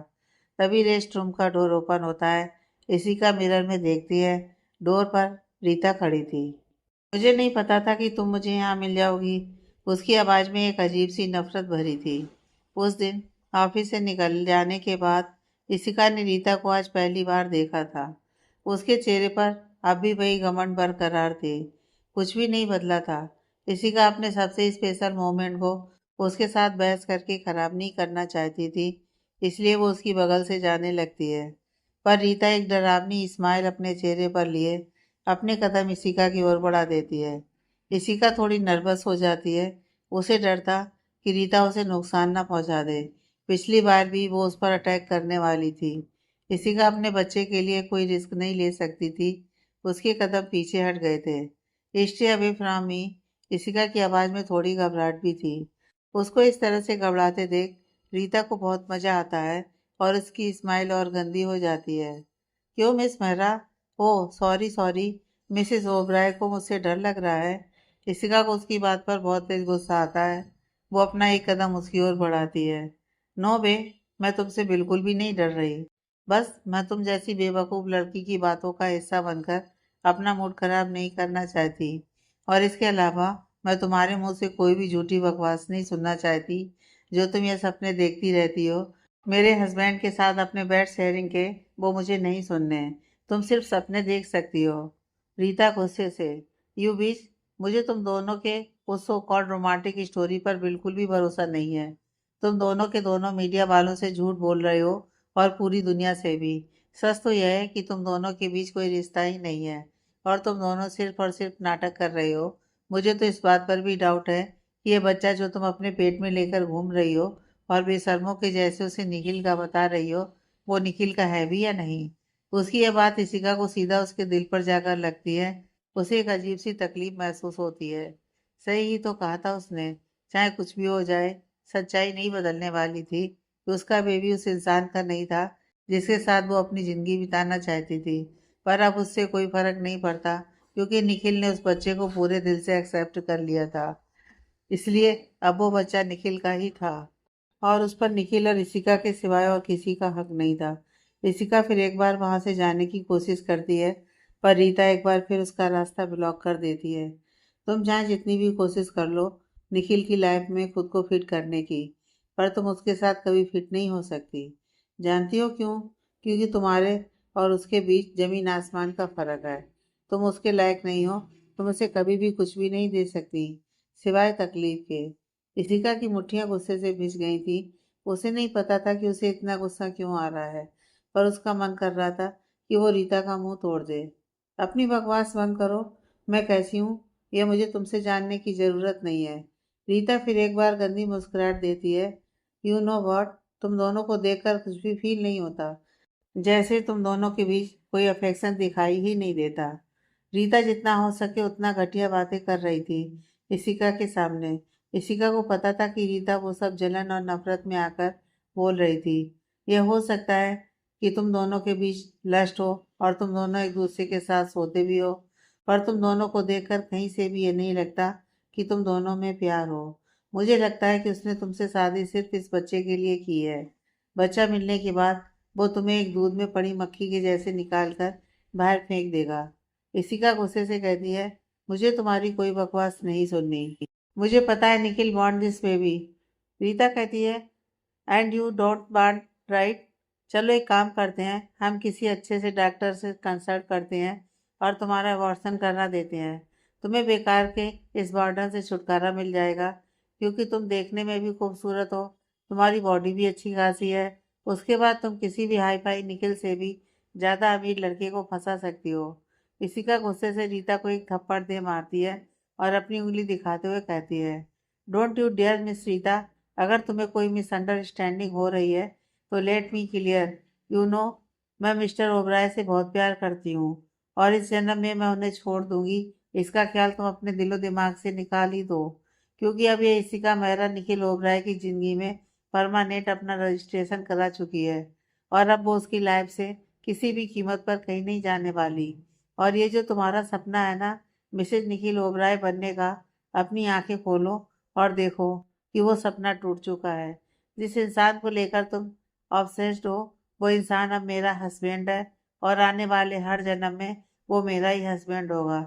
तभी रेस्ट रूम का डोर ओपन होता है। इशिका मिरर में देखती है, डोर पर रीता खड़ी थी। मुझे नहीं पता था कि तुम मुझे यहाँ मिल जाओगी। उसकी आवाज़ में एक अजीब सी नफरत भरी थी। उस दिन ऑफिस से निकल जाने के बाद इशिका ने रीता को आज पहली बार देखा था। उसके चेहरे पर अब भी वही घमंड बरकरार थे। कुछ भी नहीं बदला था। इशिका अपने सबसे स्पेशल मोमेंट को उसके साथ बहस करके खराब नहीं करना चाहती थी, इसलिए वो उसकी बगल से जाने लगती है। पर रीता एक डरावनी स्माइल अपने चेहरे पर लिए अपने कदम इशिका की ओर बढ़ा देती है। इशिका थोड़ी नर्वस हो जाती है। उसे डर था कि रीता उसे नुकसान न पहुंचा दे। पिछली बार भी वो उस पर अटैक करने वाली थी। इशिका अपने बच्चे के लिए कोई रिस्क नहीं ले सकती थी। उसके कदम पीछे हट गए थे। Stay away from me. Ishika की आवाज़ में थोड़ी घबराहट भी थी। उसको इस तरह से घबराते देख रीता को बहुत मज़ा आता है और उसकी स्माइल और गंदी हो जाती है। क्यों miss Mehra? Oh sorry sorry. Mrs Oberoi को मुझसे डर लग रहा है। इशिका को उसकी बात पर बहुत तेज गुस्सा आता है। वो अपना एक कदम उसकी ओर बढ़ाती है। नो बे, मैं तुमसे बिल्कुल भी नहीं डर रही। बस मैं तुम जैसी बेवकूफ़ लड़की की बातों का हिस्सा बनकर अपना मूड खराब नहीं करना चाहती। और इसके अलावा मैं तुम्हारे मुंह से कोई भी झूठी बकवास नहीं सुनना चाहती जो तुम ये सपने देखती रहती हो मेरे हस्बैंड के साथ अपने बेड शेयरिंग के। वो मुझे नहीं सुनने हैं। तुम सिर्फ सपने देख सकती हो। रीता गुस्से से। यू बीच, मुझे तुम दोनों के उस सो कॉल्ड रोमांटिक स्टोरी पर बिल्कुल भी भरोसा नहीं है। तुम दोनों के दोनों मीडिया वालों से झूठ बोल रहे हो और पूरी दुनिया से भी। सच तो यह है कि तुम दोनों के बीच कोई रिश्ता ही नहीं है और तुम दोनों सिर्फ और सिर्फ नाटक कर रहे हो। मुझे तो इस बात पर भी डाउट है कि ये बच्चा जो तुम अपने पेट में लेकर घूम रही हो और बेशर्मों के जैसे उसे निखिल का बता रही हो, वो निखिल का है भी या नहीं। उसकी यह बात इशिका को सीधा उसके दिल पर जाकर लगती है। उसे एक अजीब सी तकलीफ महसूस होती है। सही ही तो कहा था उसने। चाहे कुछ भी हो जाए, सच्चाई नहीं बदलने वाली थी कि उसका बेबी उस इंसान का नहीं था जिसके साथ वो अपनी ज़िंदगी बिताना चाहती थी। पर अब उससे कोई फर्क नहीं पड़ता क्योंकि निखिल ने उस बच्चे को पूरे दिल से एक्सेप्ट कर लिया था। इसलिए अब वो बच्चा निखिल का ही था और उस पर निखिल और इशिका के सिवाय और किसी का हक नहीं था। इशिका फिर एक बार वहां से जाने की कोशिश करती है, पर रीता एक बार फिर उसका रास्ता ब्लॉक कर देती है। तुम चाहे जितनी भी कोशिश कर लो निखिल की लाइफ में खुद को फिट करने की, पर तुम उसके साथ कभी फिट नहीं हो सकती। जानती हो क्यों? क्योंकि तुम्हारे और उसके बीच जमीन आसमान का फर्क है। तुम उसके लायक नहीं हो। तुम उसे कभी भी कुछ भी नहीं दे सकती, सिवाय तकलीफ के। इशिका की मुट्ठियां गुस्से से भिज गई थी। उसे नहीं पता था कि उसे इतना गुस्सा क्यों आ रहा है, पर उसका मन कर रहा था कि वो रीता का मुंह तोड़ दे। अपनी बकवास बंद करो। मैं कैसी हूँ यह मुझे तुमसे जानने की जरूरत नहीं है। रीता फिर एक बार गंदी मुस्कुराहट देती है। यू नो वॉट, तुम दोनों को देखकर कुछ भी फील नहीं होता, जैसे तुम दोनों के बीच कोई अफेक्शन दिखाई ही नहीं देता। रीता जितना हो सके उतना घटिया बातें कर रही थी इशिका के सामने। इशिका को पता था कि रीता वो सब जलन और नफरत में आकर बोल रही थी। यह हो सकता है कि तुम दोनों के बीच लस्ट हो और तुम दोनों एक दूसरे के साथ सोते भी हो, पर तुम दोनों को देखकर कहीं से भी ये नहीं लगता कि तुम दोनों में प्यार हो। मुझे लगता है कि उसने तुमसे शादी सिर्फ इस बच्चे के लिए की है। बच्चा मिलने के बाद वो तुम्हें एक दूध में पड़ी मक्खी के जैसे निकाल कर बाहर फेंक देगा। इशिका गुस्से से कहती है, मुझे तुम्हारी कोई बकवास नहीं सुननी। मुझे पता है Nikhil want this baby. Rita कहती है, and you don't want, right? चलो एक काम करते हैं, हम किसी अच्छे से डॉक्टर से कंसल्ट करते हैं और तुम्हारा अबॉर्शन करवा देते हैं। तुम्हें बेकार के इस बर्डन से छुटकारा मिल जाएगा, क्योंकि तुम देखने में भी खूबसूरत हो, तुम्हारी बॉडी भी अच्छी खासी है। उसके बाद तुम किसी भी हाई फाई निखिल से भी ज़्यादा अमीर लड़के को फंसा सकती हो। इसी का गुस्से से रीता को एक थप्पड़ दे मारती है और अपनी उंगली दिखाते हुए कहती है, don't you dare miss Rita. अगर तुम्हें कोई मिसअंडरस्टैंडिंग हो रही है तो let me clear, you know, मैं मिस्टर ओबराय से बहुत प्यार करती हूँ और इस जन्म में मैं उन्हें छोड़ दूंगी। इसका ख्याल तुम अपने दिलो दिमाग से निकाल ही दो, क्योंकि अब ये इसी का मेहरा निखिल ओबराय की ज़िंदगी में परमानेंट अपना रजिस्ट्रेशन करा चुकी है और अब वो उसकी लाइफ से किसी भी कीमत पर कहीं नहीं जाने वाली। और ये जो तुम्हारा सपना है ना, मिसेज निखिल ओबराय बनने का, अपनी आंखें खोलो और देखो कि वो सपना टूट चुका है। जिस इंसान को लेकर तुम ऑब्सेस्ड हो, वो इंसान अब मेरा हस्बैंड है और आने वाले हर जन्म में वो मेरा ही हस्बैंड होगा।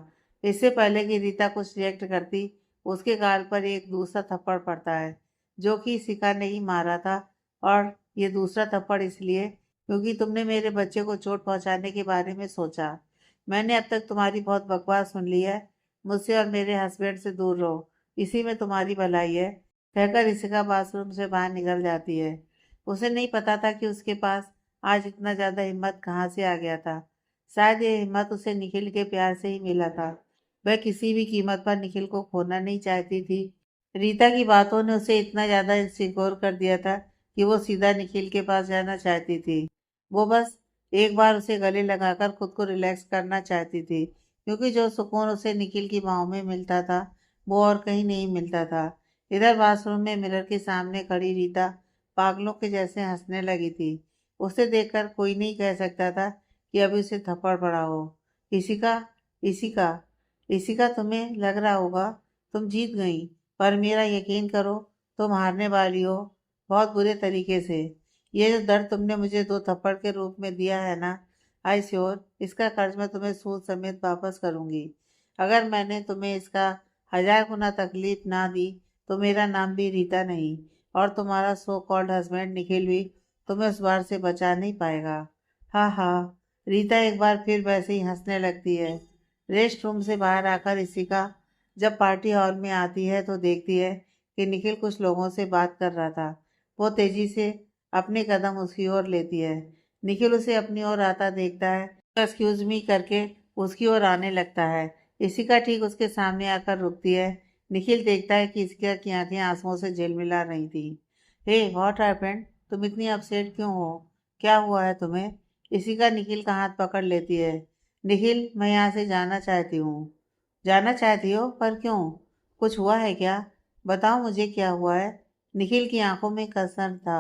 इससे पहले कि रीता कुछ रिएक्ट करती, उसके गाल पर एक दूसरा थप्पड़ पड़ता है, जो कि शिखा ने ही मारा था। और ये दूसरा थप्पड़ इसलिए क्योंकि तुमने मेरे बच्चे को चोट पहुंचाने के बारे में सोचा। मैंने अब तक तुम्हारी बहुत बकवास सुन ली है। मुझसे और मेरे हस्बैंड से दूर रहो, इसी में तुम्हारी भलाई है, कहकर इशिका बाथरूम से बाहर निकल जाती है। उसे नहीं पता था कि उसके पास आज इतना ज़्यादा हिम्मत कहाँ से आ गया था। शायद ये हिम्मत उसे निखिल के प्यार से ही मिला था। वह किसी भी कीमत पर निखिल को खोना नहीं चाहती थी। रीता की बातों ने उसे इतना ज़्यादा इंसिक्योर कर दिया था कि वो सीधा निखिल के पास जाना चाहती थी। वो बस एक बार उसे गले लगाकर खुद को रिलैक्स करना चाहती थी, क्योंकि जो सुकून उसे निखिल की बाहों में मिलता था वो और कहीं नहीं मिलता था। इधर वॉशरूम में मिरर के सामने खड़ी रीता पागलों के जैसे हंसने लगी थी। उसे देखकर कोई नहीं कह सकता था कि अभी उसे थप्पड़ पड़ा हो। इशिका, इशिका, इशिका, तुम्हें लग रहा होगा तुम जीत गई, पर मेरा यकीन करो, तुम हारने वाली हो, बहुत बुरे तरीके से। ये जो दर्द तुमने मुझे 2 थप्पड़ के रूप में दिया है ना, आई श्योर इसका कर्ज मैं तुम्हें सूद समेत वापस करूंगी। अगर मैंने तुम्हें इसका 1000 गुना तकलीफ ना दी तो मेरा नाम भी रीता नहीं, और तुम्हारा सो कॉल्ड हस्बैंड निखिल भी तुम्हें उस बार से बचा नहीं पाएगा। हाँ हाँ, रीता एक बार फिर वैसे ही हंसने लगती है। रेस्ट रूम से बाहर आकर इशिका जब पार्टी हॉल में आती है तो देखती है कि निखिल कुछ लोगों से बात कर रहा था। वो तेजी से अपने कदम उसकी ओर लेती है। निखिल उसे अपनी ओर आता देखता है, एक्सक्यूज मी करके उसकी ओर आने लगता है। इशिका ठीक उसके सामने आकर रुकती है। निखिल देखता है कि इशिका की आंखें आंसुओं से झिलमिला रही थी। हे व्हाट हैपेंड, तुम इतनी अपसेट क्यों हो? क्या हुआ है तुम्हें? इशिका निखिल का हाथ पकड़ लेती है। निखिल, मैं यहाँ से जाना चाहती हूँ। जाना चाहती हो, पर क्यों? कुछ हुआ है क्या? बताओ मुझे क्या हुआ है। निखिल की आंखों में कंसर्न था।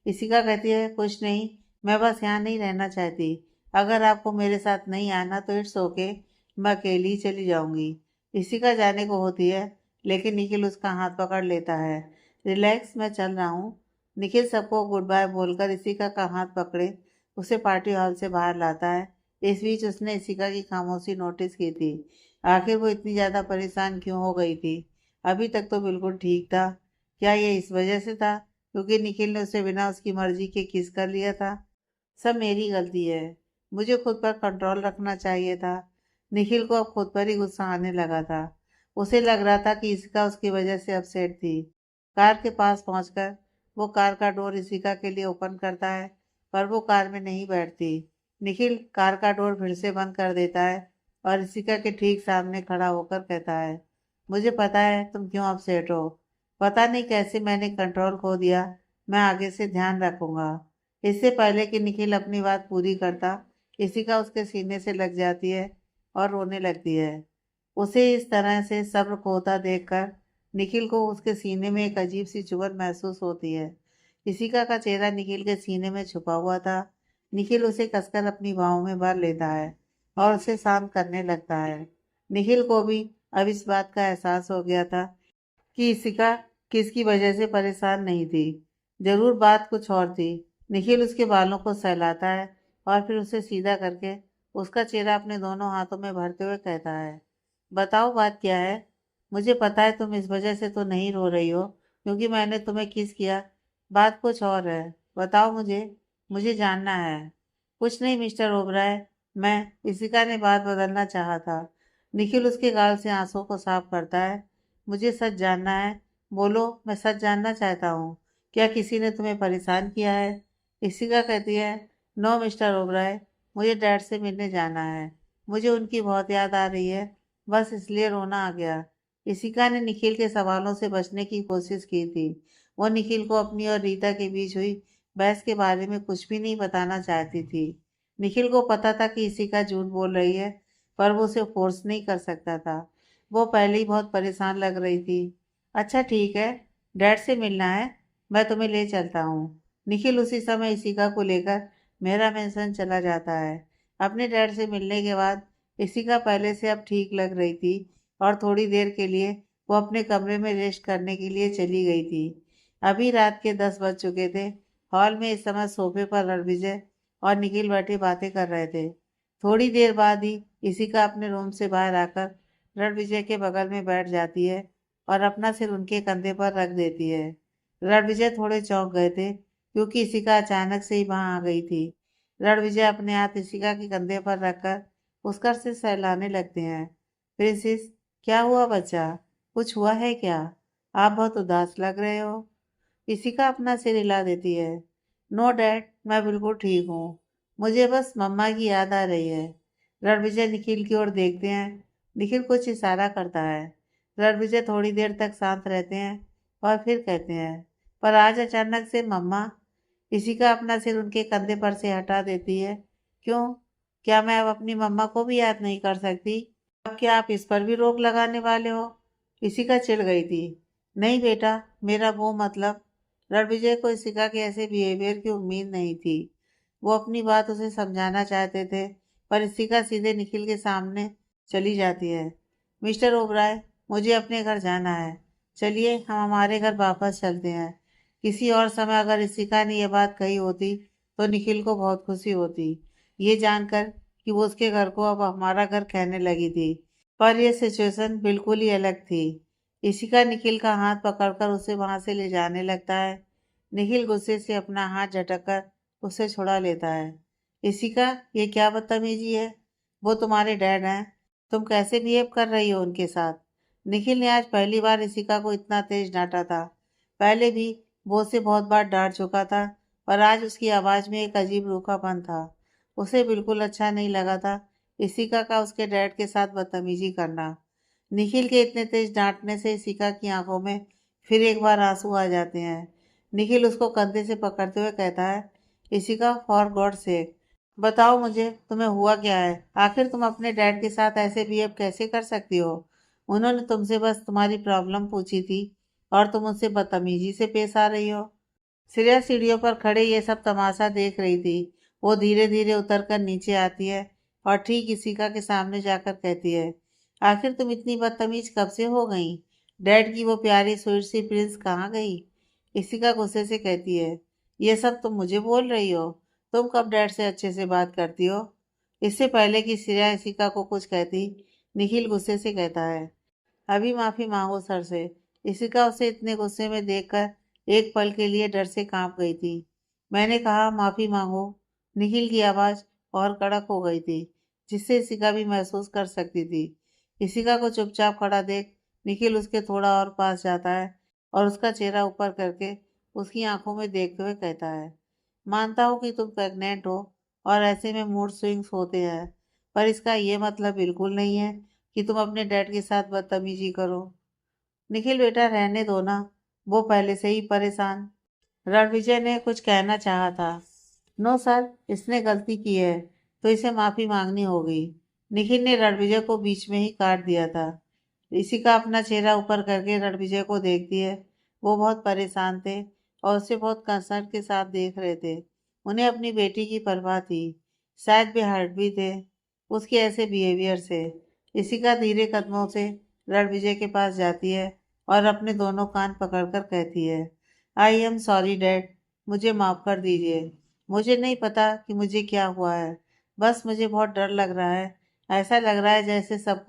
इशिका कहती है, कुछ नहीं, मैं बस यहाँ नहीं रहना चाहती। अगर आपको मेरे साथ नहीं आना तो इट्स ओके, मैं अकेली ही चली जाऊंगी। इशिका जाने को होती है, लेकिन निखिल उसका हाथ पकड़ लेता है। रिलैक्स, मैं चल रहा हूँ। निखिल सबको गुड बाय बोलकर इशिका का हाथ पकड़े उसे पार्टी हॉल से बाहर लाता है। इस बीच उसने इशिका की खामोशी नोटिस की थी। आखिर वो इतनी ज़्यादा परेशान क्यों हो गई थी? अभी तक तो बिल्कुल ठीक था। क्या ये इस वजह से था क्योंकि निखिल ने उसे बिना उसकी मर्जी के किस कर लिया था। सब मेरी गलती है। मुझे खुद पर कंट्रोल रखना चाहिए था। निखिल को अब खुद पर ही गुस्सा आने लगा था। उसे लग रहा था कि इसका उसकी वजह से अपसेट थी। कार के पास पहुंचकर वो कार का डोर इशिका के लिए ओपन करता है, पर वो कार में नहीं बैठती। निखिल कार का डोर फिर से बंद कर देता है और इशिका के ठीक सामने खड़ा होकर कहता है, मुझे पता है तुम क्यों अपसेट हो। पता नहीं कैसे मैंने कंट्रोल खो दिया। मैं आगे से ध्यान रखूंगा। इससे पहले कि निखिल अपनी बात पूरी करता, इशिका उसके सीने से लग जाती है और रोने लगती है। उसे इस तरह से सब्र खोता देखकर निखिल को उसके सीने में एक अजीब सी चुभन महसूस होती है। इशिका का चेहरा निखिल के सीने में छुपा हुआ था। निखिल उसे कसकर अपनी बाहों में भर लेता है और उसे शांत करने लगता है। निखिल को भी अब इस बात का एहसास हो गया था कि इशिका किसकी वजह से परेशान नहीं थी। जरूर बात कुछ और थी। निखिल उसके बालों को सहलाता है और फिर उसे सीधा करके उसका चेहरा अपने दोनों हाथों में भरते हुए कहता है, बताओ बात क्या है। मुझे पता है तुम इस वजह से तो नहीं रो रही हो क्योंकि मैंने तुम्हें किस किया। बात कुछ और है। बताओ मुझे। मुझे जानना है। कुछ नहीं मिस्टर ओबराय। मैं इशिका ने बात बदलना चाहा था। निखिल उसके गाल से आंसुओं को साफ करता है। मुझे सच जानना है। बोलो, मैं सच जानना चाहता हूँ। क्या किसी ने तुम्हें परेशान किया है। इशिका कहती है, नो मिस्टर ओबराय, मुझे डैड से मिलने जाना है। मुझे उनकी बहुत याद आ रही है। बस इसलिए रोना आ गया। इशिका ने निखिल के सवालों से बचने की कोशिश की थी। वो निखिल को अपनी और रीता के बीच हुई बहस के बारे में कुछ भी नहीं बताना चाहती थी। निखिल को पता था कि इशिका झूठ बोल रही है, पर वो उसे फोर्स नहीं कर सकता था। वो पहले ही बहुत परेशान लग रही थी। अच्छा ठीक है, डैड से मिलना है। मैं तुम्हें ले चलता हूँ। निखिल उसी समय इशिका को लेकर मेरा मेंशन चला जाता है। अपने डैड से मिलने के बाद इशिका पहले से अब ठीक लग रही थी और थोड़ी देर के लिए वो अपने कमरे में रेस्ट करने के लिए चली गई थी। अभी रात के 10 बज चुके थे। हॉल में इस समय सोफे पर रणविजय और निखिल बैठे बातें कर रहे थे। थोड़ी देर बाद ही इशिका अपने रूम से बाहर आकर रणविजय के बगल में बैठ जाती है और अपना सिर उनके कंधे पर रख देती है। रणविजय थोड़े चौंक गए थे क्योंकि इशिका अचानक से ही वहां आ गई थी। रणविजय अपने हाथ इशिका के कंधे पर रखकर उसका सिर सहलाने लगते हैं। प्रिंसेस, क्या हुआ बच्चा? कुछ हुआ है क्या? आप बहुत उदास लग रहे हो। इशिका अपना सिर हिला देती है। नो डैड, मैं बिल्कुल ठीक हूँ। मुझे बस मम्मा की याद आ रही है। रणविजय निखिल की ओर देखते हैं। निखिल कुछ इशारा करता है। रणविजय थोड़ी देर तक शांत रहते हैं और फिर कहते हैं, पर आज अचानक से मम्मा। इशिका अपना सिर उनके कंधे पर से हटा देती है। क्यों? क्या मैं अब अपनी मम्मा को भी याद नहीं कर सकती? अब क्या आप इस पर भी रोक लगाने वाले हो? इशिका चिढ़ गई थी। नहीं बेटा, मेरा वो मतलब। रणविजय को इशिका के ऐसे बिहेवियर की उम्मीद नहीं थी। वो अपनी बात उसे समझाना चाहते थे, पर इशिका सीधे निखिल के सामने चली जाती है। मिस्टर ओबराय, मुझे अपने घर जाना है। चलिए हम हमारे घर वापस चलते हैं। किसी और समय अगर इशिका ने यह बात कही होती तो निखिल को बहुत खुशी होती, ये जानकर कि वो उसके घर को अब हमारा घर कहने लगी थी। पर यह सिचुएशन बिल्कुल ही अलग थी। इशिका निखिल का हाथ पकड़कर उसे वहां से ले जाने लगता है। निखिल गुस्से से अपना हाथ झटककर उसे छुड़ा लेता है। इशिका, ये क्या बदतमीजी है। वो तुम्हारे डैड हैं। तुम कैसे बिहेव कर रही हो उनके साथ। निखिल ने आज पहली बार इशिका को इतना तेज डांटा था। पहले भी वो उसे बहुत बार डांट चुका था, पर आज उसकी आवाज में एक अजीब रूखापन था। उसे बिल्कुल अच्छा नहीं लगा था इशिका का उसके डैड के साथ बदतमीजी करना। निखिल के इतने तेज डांटने से इशिका की आंखों में फिर एक बार आंसू आ जाते हैं। निखिल उसको कंधे से पकड़ते हुए कहता है, इशिका, फॉर गॉड सेक, बताओ मुझे तुम्हें हुआ क्या है। आखिर तुम अपने डैड के साथ ऐसे बिहेव कैसे कर सकती हो। उन्होंने तुमसे बस तुम्हारी प्रॉब्लम पूछी थी और तुम उनसे बदतमीजी से पेश आ रही हो। श्रेया सीढ़ियों पर खड़े ये सब तमाशा देख रही थी। वो धीरे धीरे उतर कर नीचे आती है और ठीक इशिका के सामने जाकर कहती है, आखिर तुम इतनी बदतमीज कब से हो गई। डैड की वो प्यारी स्वीट सी प्रिंस कहाँ गई। इशिका गुस्से से कहती है, ये सब तुम मुझे बोल रही हो। तुम कब डैड से अच्छे से बात करती हो। इससे पहले कि श्रेया इशिका को कुछ कहती, निखिल गुस्से से कहता है, अभी माफी मांगो सर से। इशिका उसे इतने गुस्से में देखकर एक पल के लिए डर से कांप गई थी। मैंने कहा, माफी मांगो। निखिल की आवाज और कड़क हो गई थी, जिससे इशिका भी महसूस कर सकती थी। इशिका को चुपचाप खड़ा देख निखिल उसके थोड़ा और पास जाता है और उसका चेहरा ऊपर करके उसकी आंखों में देखते हुए कहता है, मानता हूँ कि तुम प्रेग्नेंट हो और ऐसे में मूड स्विंग्स होते हैं, पर इसका ये मतलब बिल्कुल नहीं है कि तुम अपने डैड के साथ बदतमीजी करो। निखिल बेटा, रहने दो ना। वो पहले से ही परेशान। रणविजय ने कुछ कहना चाहा था। नो सर, इसने गलती की है तो इसे माफी मांगनी होगी। निखिल ने रणविजय को बीच में ही काट दिया था। इसी का अपना चेहरा ऊपर करके रणविजय को देखती है। वो बहुत परेशान थे और उसे बहुत कंसर्न के साथ देख रहे थे। उन्हें अपनी बेटी की परवाह थी। शायद वे हर्ट भी थे उसके ऐसे बिहेवियर से। इसी का धीरे कदमों से रणविजय के पास जाती है और अपने दोनों कान पकड़कर कहती है, आई एम सॉरी डैड, मुझे माफ़ कर दीजिए। मुझे नहीं पता कि मुझे क्या हुआ है, बस मुझे बहुत डर लग रहा है। ऐसा लग रहा है जैसे सब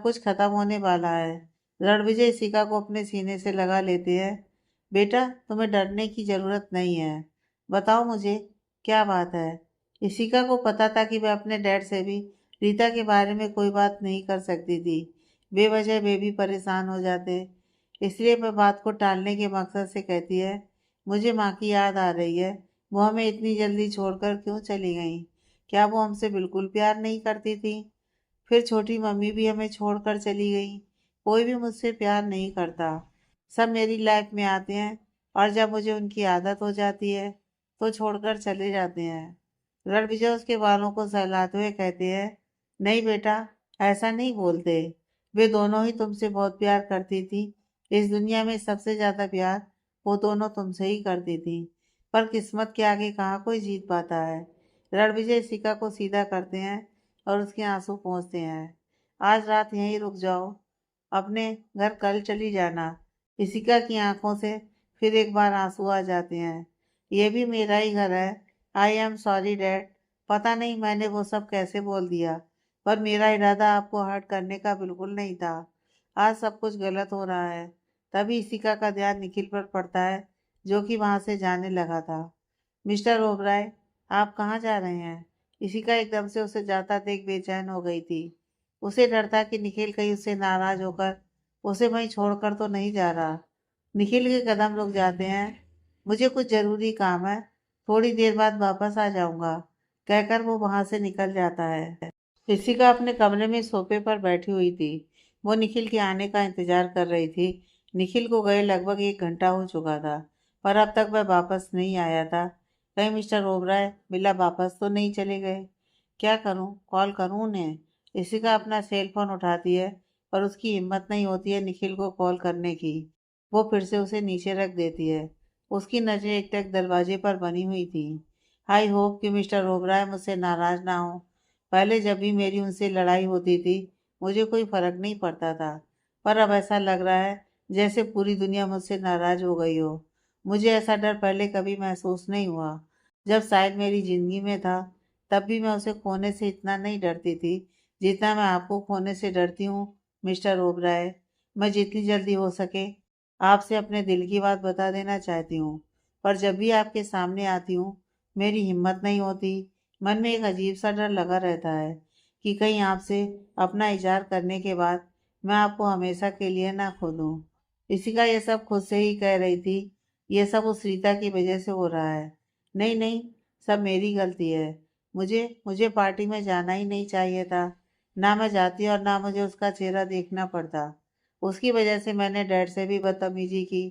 कुछ खत्म होने वाला है। रणविजय इशिका को अपने सीने से लगा लेते हैं। बेटा, तुम्हें डरने की जरूरत नहीं है। बताओ मुझे, क्या बात है? इशिका को पता था कि वह अपने डैड से भी रीता के बारे में कोई बात नहीं कर सकती थी। बेवजह वे भी परेशान हो जाते। इसलिए वह बात को टालने के मकसद से कहती है, मुझे माँ की याद आ रही है। वो हमें इतनी जल्दी छोड़कर क्यों चली गई? क्या वो हमसे बिल्कुल प्यार नहीं करती थी? फिर छोटी मम्मी भी हमें छोड़कर चली गई। कोई भी मुझसे प्यार नहीं करता। सब मेरी लाइफ में आते हैं और जब मुझे उनकी आदत हो जाती है तो छोड़कर चले जाते हैं। रणविजय उसके बालों को सहलाते हुए कहते हैं, नहीं बेटा, ऐसा नहीं बोलते। वे दोनों ही तुमसे बहुत प्यार करती थी। इस दुनिया में सबसे ज्यादा प्यार वो दोनों तुमसे ही करती थी। पर किस्मत के आगे कहाँ कोई जीत पाता है। रणविजय शिका को सीधा करते हैं और उसके आंसू पोंछते हैं। आज रात यहीं रुक जाओ, अपने घर कल चली जाना। इशिका की आंखों से फिर एक बार आंसू आ जाते हैं। ये भी मेरा ही घर है। I am sorry dad. पता नहीं मैंने वो सब कैसे बोल दिया, पर मेरा इरादा आपको हर्ट करने का बिल्कुल नहीं था। आज सब कुछ गलत हो रहा है। तभी इशिका का ध्यान निखिल पर पड़ता है, जो कि वहां से जाने लगा था। मिस्टर ओबराय, आप कहाँ जा रहे हैं? इशिका एकदम से उसे जाता देख बेचैन हो गई थी। उसे डर था कि निखिल कहीं उससे नाराज होकर उसे वहीं छोड़कर तो नहीं जा रहा। निखिल के कदम रुक जाते हैं। मुझे कुछ जरूरी काम है, थोड़ी देर बाद वापस आ जाऊंगा, कहकर वो वहां से निकल जाता है। इशिका अपने कमरे में सोफे पर बैठी हुई थी। वो निखिल के आने का इंतजार कर रही थी। निखिल को गए लगभग 1 घंटा हो चुका था, पर अब तक वह वापस नहीं आया था। कहीं मिस्टर ओबराय बिला वापस तो नहीं चले गए? क्या करूं, कॉल करूं उन्हें? इशिका अपना सेल फोन उठाती है, पर उसकी हिम्मत नहीं होती है निखिल को कॉल करने की। वो फिर से उसे नीचे रख देती है। उसकी नजरें एकटक दरवाजे पर बनी हुई थी। आई होप कि मिस्टर ओबराय मुझसे नाराज ना हो। पहले जब भी मेरी उनसे लड़ाई होती थी मुझे कोई फर्क नहीं पड़ता था, पर अब ऐसा लग रहा है जैसे पूरी दुनिया मुझसे नाराज हो गई हो। मुझे ऐसा डर पहले कभी महसूस नहीं हुआ। जब शायद मेरी जिंदगी में था तब भी मैं उसे खोने से इतना नहीं डरती थी जितना मैं आपको खोने से डरती हूँ। मिस्टर ओबराय, मैं जितनी जल्दी हो सके आपसे अपने दिल की बात बता देना चाहती हूँ, पर जब भी आपके सामने आती हूँ मेरी हिम्मत नहीं होती। मन में एक अजीब सा डर लगा रहता है कि कहीं आपसे अपना इजहार करने के बाद मैं आपको हमेशा के लिए ना खो दूँ। इसी का ये सब खुद से ही कह रही थी। ये सब उस रीता की वजह से हो रहा है। नहीं नहीं, सब मेरी गलती है। मुझे मुझे पार्टी में जाना ही नहीं चाहिए था। ना मैं जाती और ना मुझे उसका चेहरा देखना पड़ता। उसकी वजह से मैंने डैड से भी बदतमीजी की।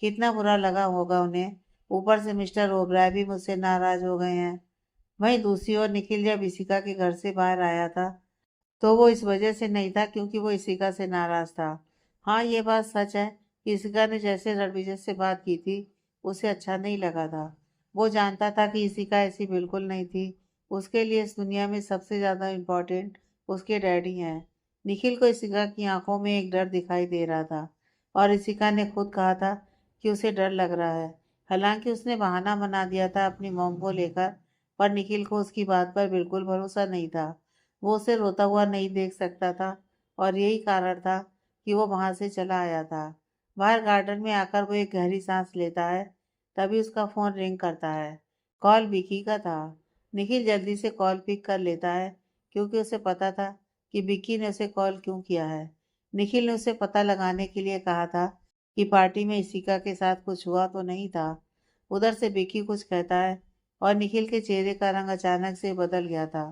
कितना बुरा लगा होगा उन्हें। ऊपर से मिस्टर ओबराय भी मुझसे नाराज हो गए हैं। वहीं दूसरी ओर निखिल जब इशिका के घर से बाहर आया था तो वो इस वजह से नहीं था क्योंकि वो इशिका से नाराज था। हाँ, ये बात सच है कि इशिका ने जैसे रणविजय से बात की थी उसे अच्छा नहीं लगा था। वो जानता था कि इशिका ऐसी बिल्कुल नहीं थी। उसके लिए इस दुनिया में सबसे ज्यादा इम्पोर्टेंट उसके डैडी हैं। निखिल को इशिका की आंखों में एक डर दिखाई दे रहा था और इशिका ने खुद कहा था कि उसे डर लग रहा है। हालांकि उसने बहाना बना दिया था अपनी मॉम को लेकर, पर निखिल को उसकी बात पर बिल्कुल भरोसा नहीं था। वो उसे रोता हुआ नहीं देख सकता था और यही कारण था कि वो वहां से चला आया था। बाहर गार्डन में आकर वो एक गहरी सांस लेता है। तभी उसका फोन रिंग करता है। कॉल विकी का था। निखिल जल्दी से कॉल पिक कर लेता है क्योंकि उसे पता था कि विकी ने उसे कॉल क्यों किया है। निखिल ने उसे पता लगाने के लिए कहा था कि पार्टी में इशिका के साथ कुछ हुआ तो नहीं था। उधर से विकी कुछ कहता है और निखिल के चेहरे का रंग अचानक से बदल गया था।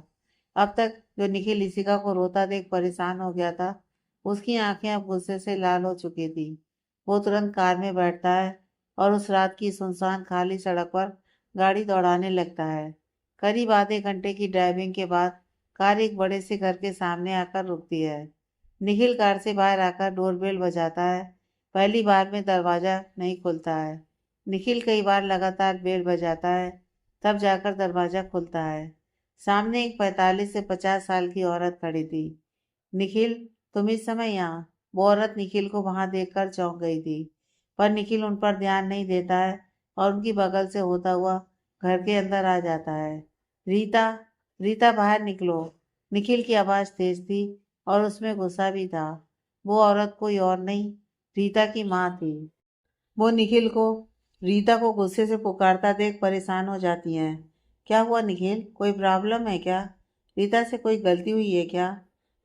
अब तक जो निखिल इशिका को रोता देख परेशान हो गया था, उसकी आंखें अब गुस्से से लाल हो चुकी थी। वो तुरंत कार में बैठता है और उस रात की सुनसान खाली सड़क पर गाड़ी दौड़ाने लगता है। करीब आधे घंटे की ड्राइविंग के बाद कार एक बड़े से घर के सामने आकर रुकती है। निखिल कार से बाहर आकर डोरबेल बजाता है। पहली बार में दरवाजा नहीं खुलता है। निखिल कई बार लगातार बेल बजाता है, तब जाकर दरवाजा खुलता है। सामने एक 45 से 50 साल की औरत खड़ी थी। निखिल, तुम इस समय यहाँ? वो औरत निखिल को वहां देखकर चौंक गई थी, पर निखिल उन पर ध्यान नहीं देता है और उनकी बगल से होता हुआ घर के अंदर आ जाता है। रीता, रीता बाहर निकलो। निखिल की आवाज तेज थी और उसमें गुस्सा भी था। वो औरत कोई और नहीं, रीता की माँ थी। वो निखिल को रीता को गुस्से से पुकारता देख परेशान हो जाती हैं। क्या हुआ निखिल, कोई प्रॉब्लम है क्या? रीता से कोई गलती हुई है क्या?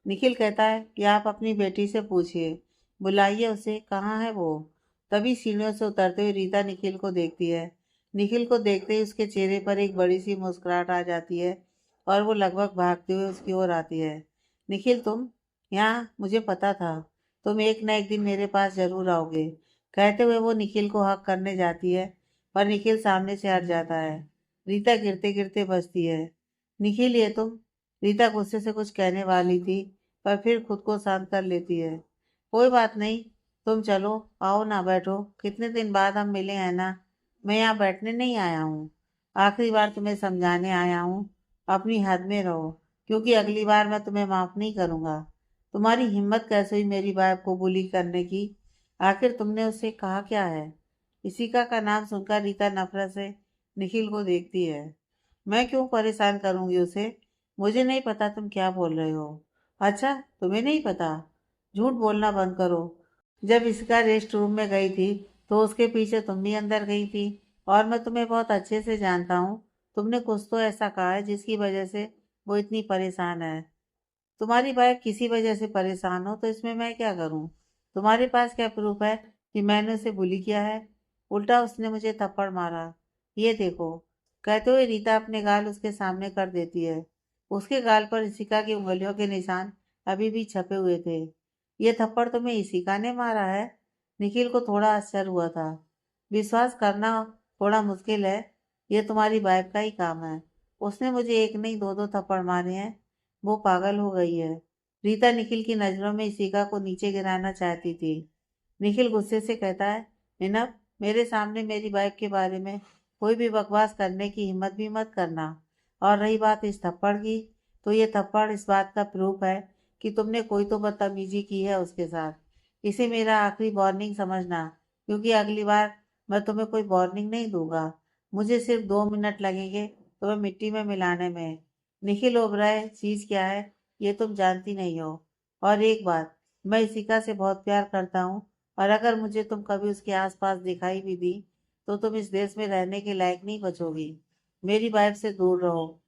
निखिल कहता है कि आप अपनी बेटी से पूछिए, बुलाइए उसे, कहाँ है वो? तभी सीढ़ियों से उतरते हुए रीता निखिल को देखती है। निखिल को देखते ही उसके चेहरे पर एक बड़ी सी मुस्कुराहट आ जाती है और वो लगभग भागते हुए उसकी ओर आती है। निखिल, तुम यहाँ? मुझे पता था तुम एक न एक दिन मेरे पास जरूर आओगे। कहते हुए वो निखिल को हक करने जाती है, पर निखिल सामने से हट जाता है। रीता गिरते गिरते बचती है। निखिल, ये तुम? रीता गुस्से से कुछ कहने वाली थी, पर फिर खुद को शांत कर लेती है। कोई बात नहीं, तुम चलो, आओ ना, बैठो, कितने दिन बाद हम मिले हैं ना। मैं यहाँ बैठने नहीं आया हूँ, आखिरी बार तुम्हें समझाने आया हूँ। अपनी हद में रहो, क्योंकि अगली बार मैं तुम्हें माफ नहीं करूँगा। तुम्हारी हिम्मत कैसे हुई मेरी वाइफ को बुली करने की? आखिर तुमने उससे कहा क्या है? इशिका का नाम सुनकर रीता नफरत से निखिल को देखती है। मैं क्यों परेशान करूंगी उसे? मुझे नहीं पता तुम क्या बोल रहे हो। अच्छा, तुम्हें नहीं पता? झूठ बोलना बंद करो। जब इशिका रेस्ट रूम में गई थी तो उसके पीछे तुम भी अंदर गई थी, और मैं तुम्हें बहुत अच्छे से जानता हूँ। तुमने कुछ तो ऐसा कहा है जिसकी वजह से वो इतनी परेशान है। तुम्हारी वाइफ किसी वजह से परेशान हो तो इसमें मैं क्या करूं? तुम्हारे पास क्या प्रूफ है कि मैंने उसे बुली किया है? उल्टा उसने मुझे थप्पड़ मारा। ये देखो। कहते हुए रीता अपने गाल उसके सामने कर देती है। उसके गाल पर इशिका की उंगलियों के निशान अभी भी छपे हुए थे। ये थप्पड़ तुम्हें इशिका ने मारा है? निखिल को थोड़ा आश्चर्य हुआ था। विश्वास करना थोड़ा मुश्किल है, ये तुम्हारी वाइफ का ही काम है। उसने मुझे एक नहीं दो दो थप्पड़ मारे हैं। वो पागल हो गई है। रीता निखिल की नजरों में इशिका को नीचे गिराना चाहती थी। निखिल गुस्से से कहता है, इनफ, मेरे सामने मेरी वाइफ के बारे में कोई भी बकवास करने की हिम्मत भी मत करना। और रही बात इस थप्पड़ की, तो ये थप्पड़ इस बात का प्रूफ है कि तुमने कोई तो बदतमीजी की है उसके साथ। इसे मेरा आखिरी वार्निंग समझना, क्योंकि अगली बार मैं तुम्हें कोई वार्निंग नहीं दूंगा। मुझे सिर्फ 2 मिनट लगेंगे तुम्हें मिट्टी में मिलाने में। निखिल ओबराय चीज क्या है ये तुम जानती नहीं हो। और एक बात, मैं इशिका से बहुत प्यार करता हूँ, और अगर मुझे तुम कभी उसके आसपास दिखाई भी दी तो तुम इस देश में रहने के लायक नहीं बचोगी। मेरी वाइफ से दूर रहो।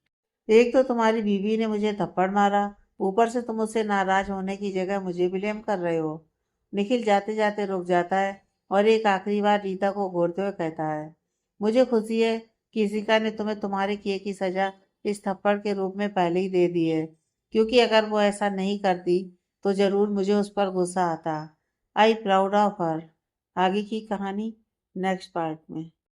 एक तो तुम्हारी बीवी ने मुझे थप्पड़ मारा, ऊपर से तुम उससे नाराज होने की जगह मुझे ब्लेम कर रहे हो। निखिल जाते जाते रुक जाता है और एक आखिरी बार रीता को घूरते हुए कहता है, मुझे खुशी है कि इशिका ने तुम्हें तुम्हारे किए की सजा इस थप्पड़ के रूप में पहले ही दे दी है, क्योंकि अगर वो ऐसा नहीं करती तो जरूर मुझे उस पर गुस्सा आता। I proud of her. आगे की कहानी नेक्स्ट पार्ट में।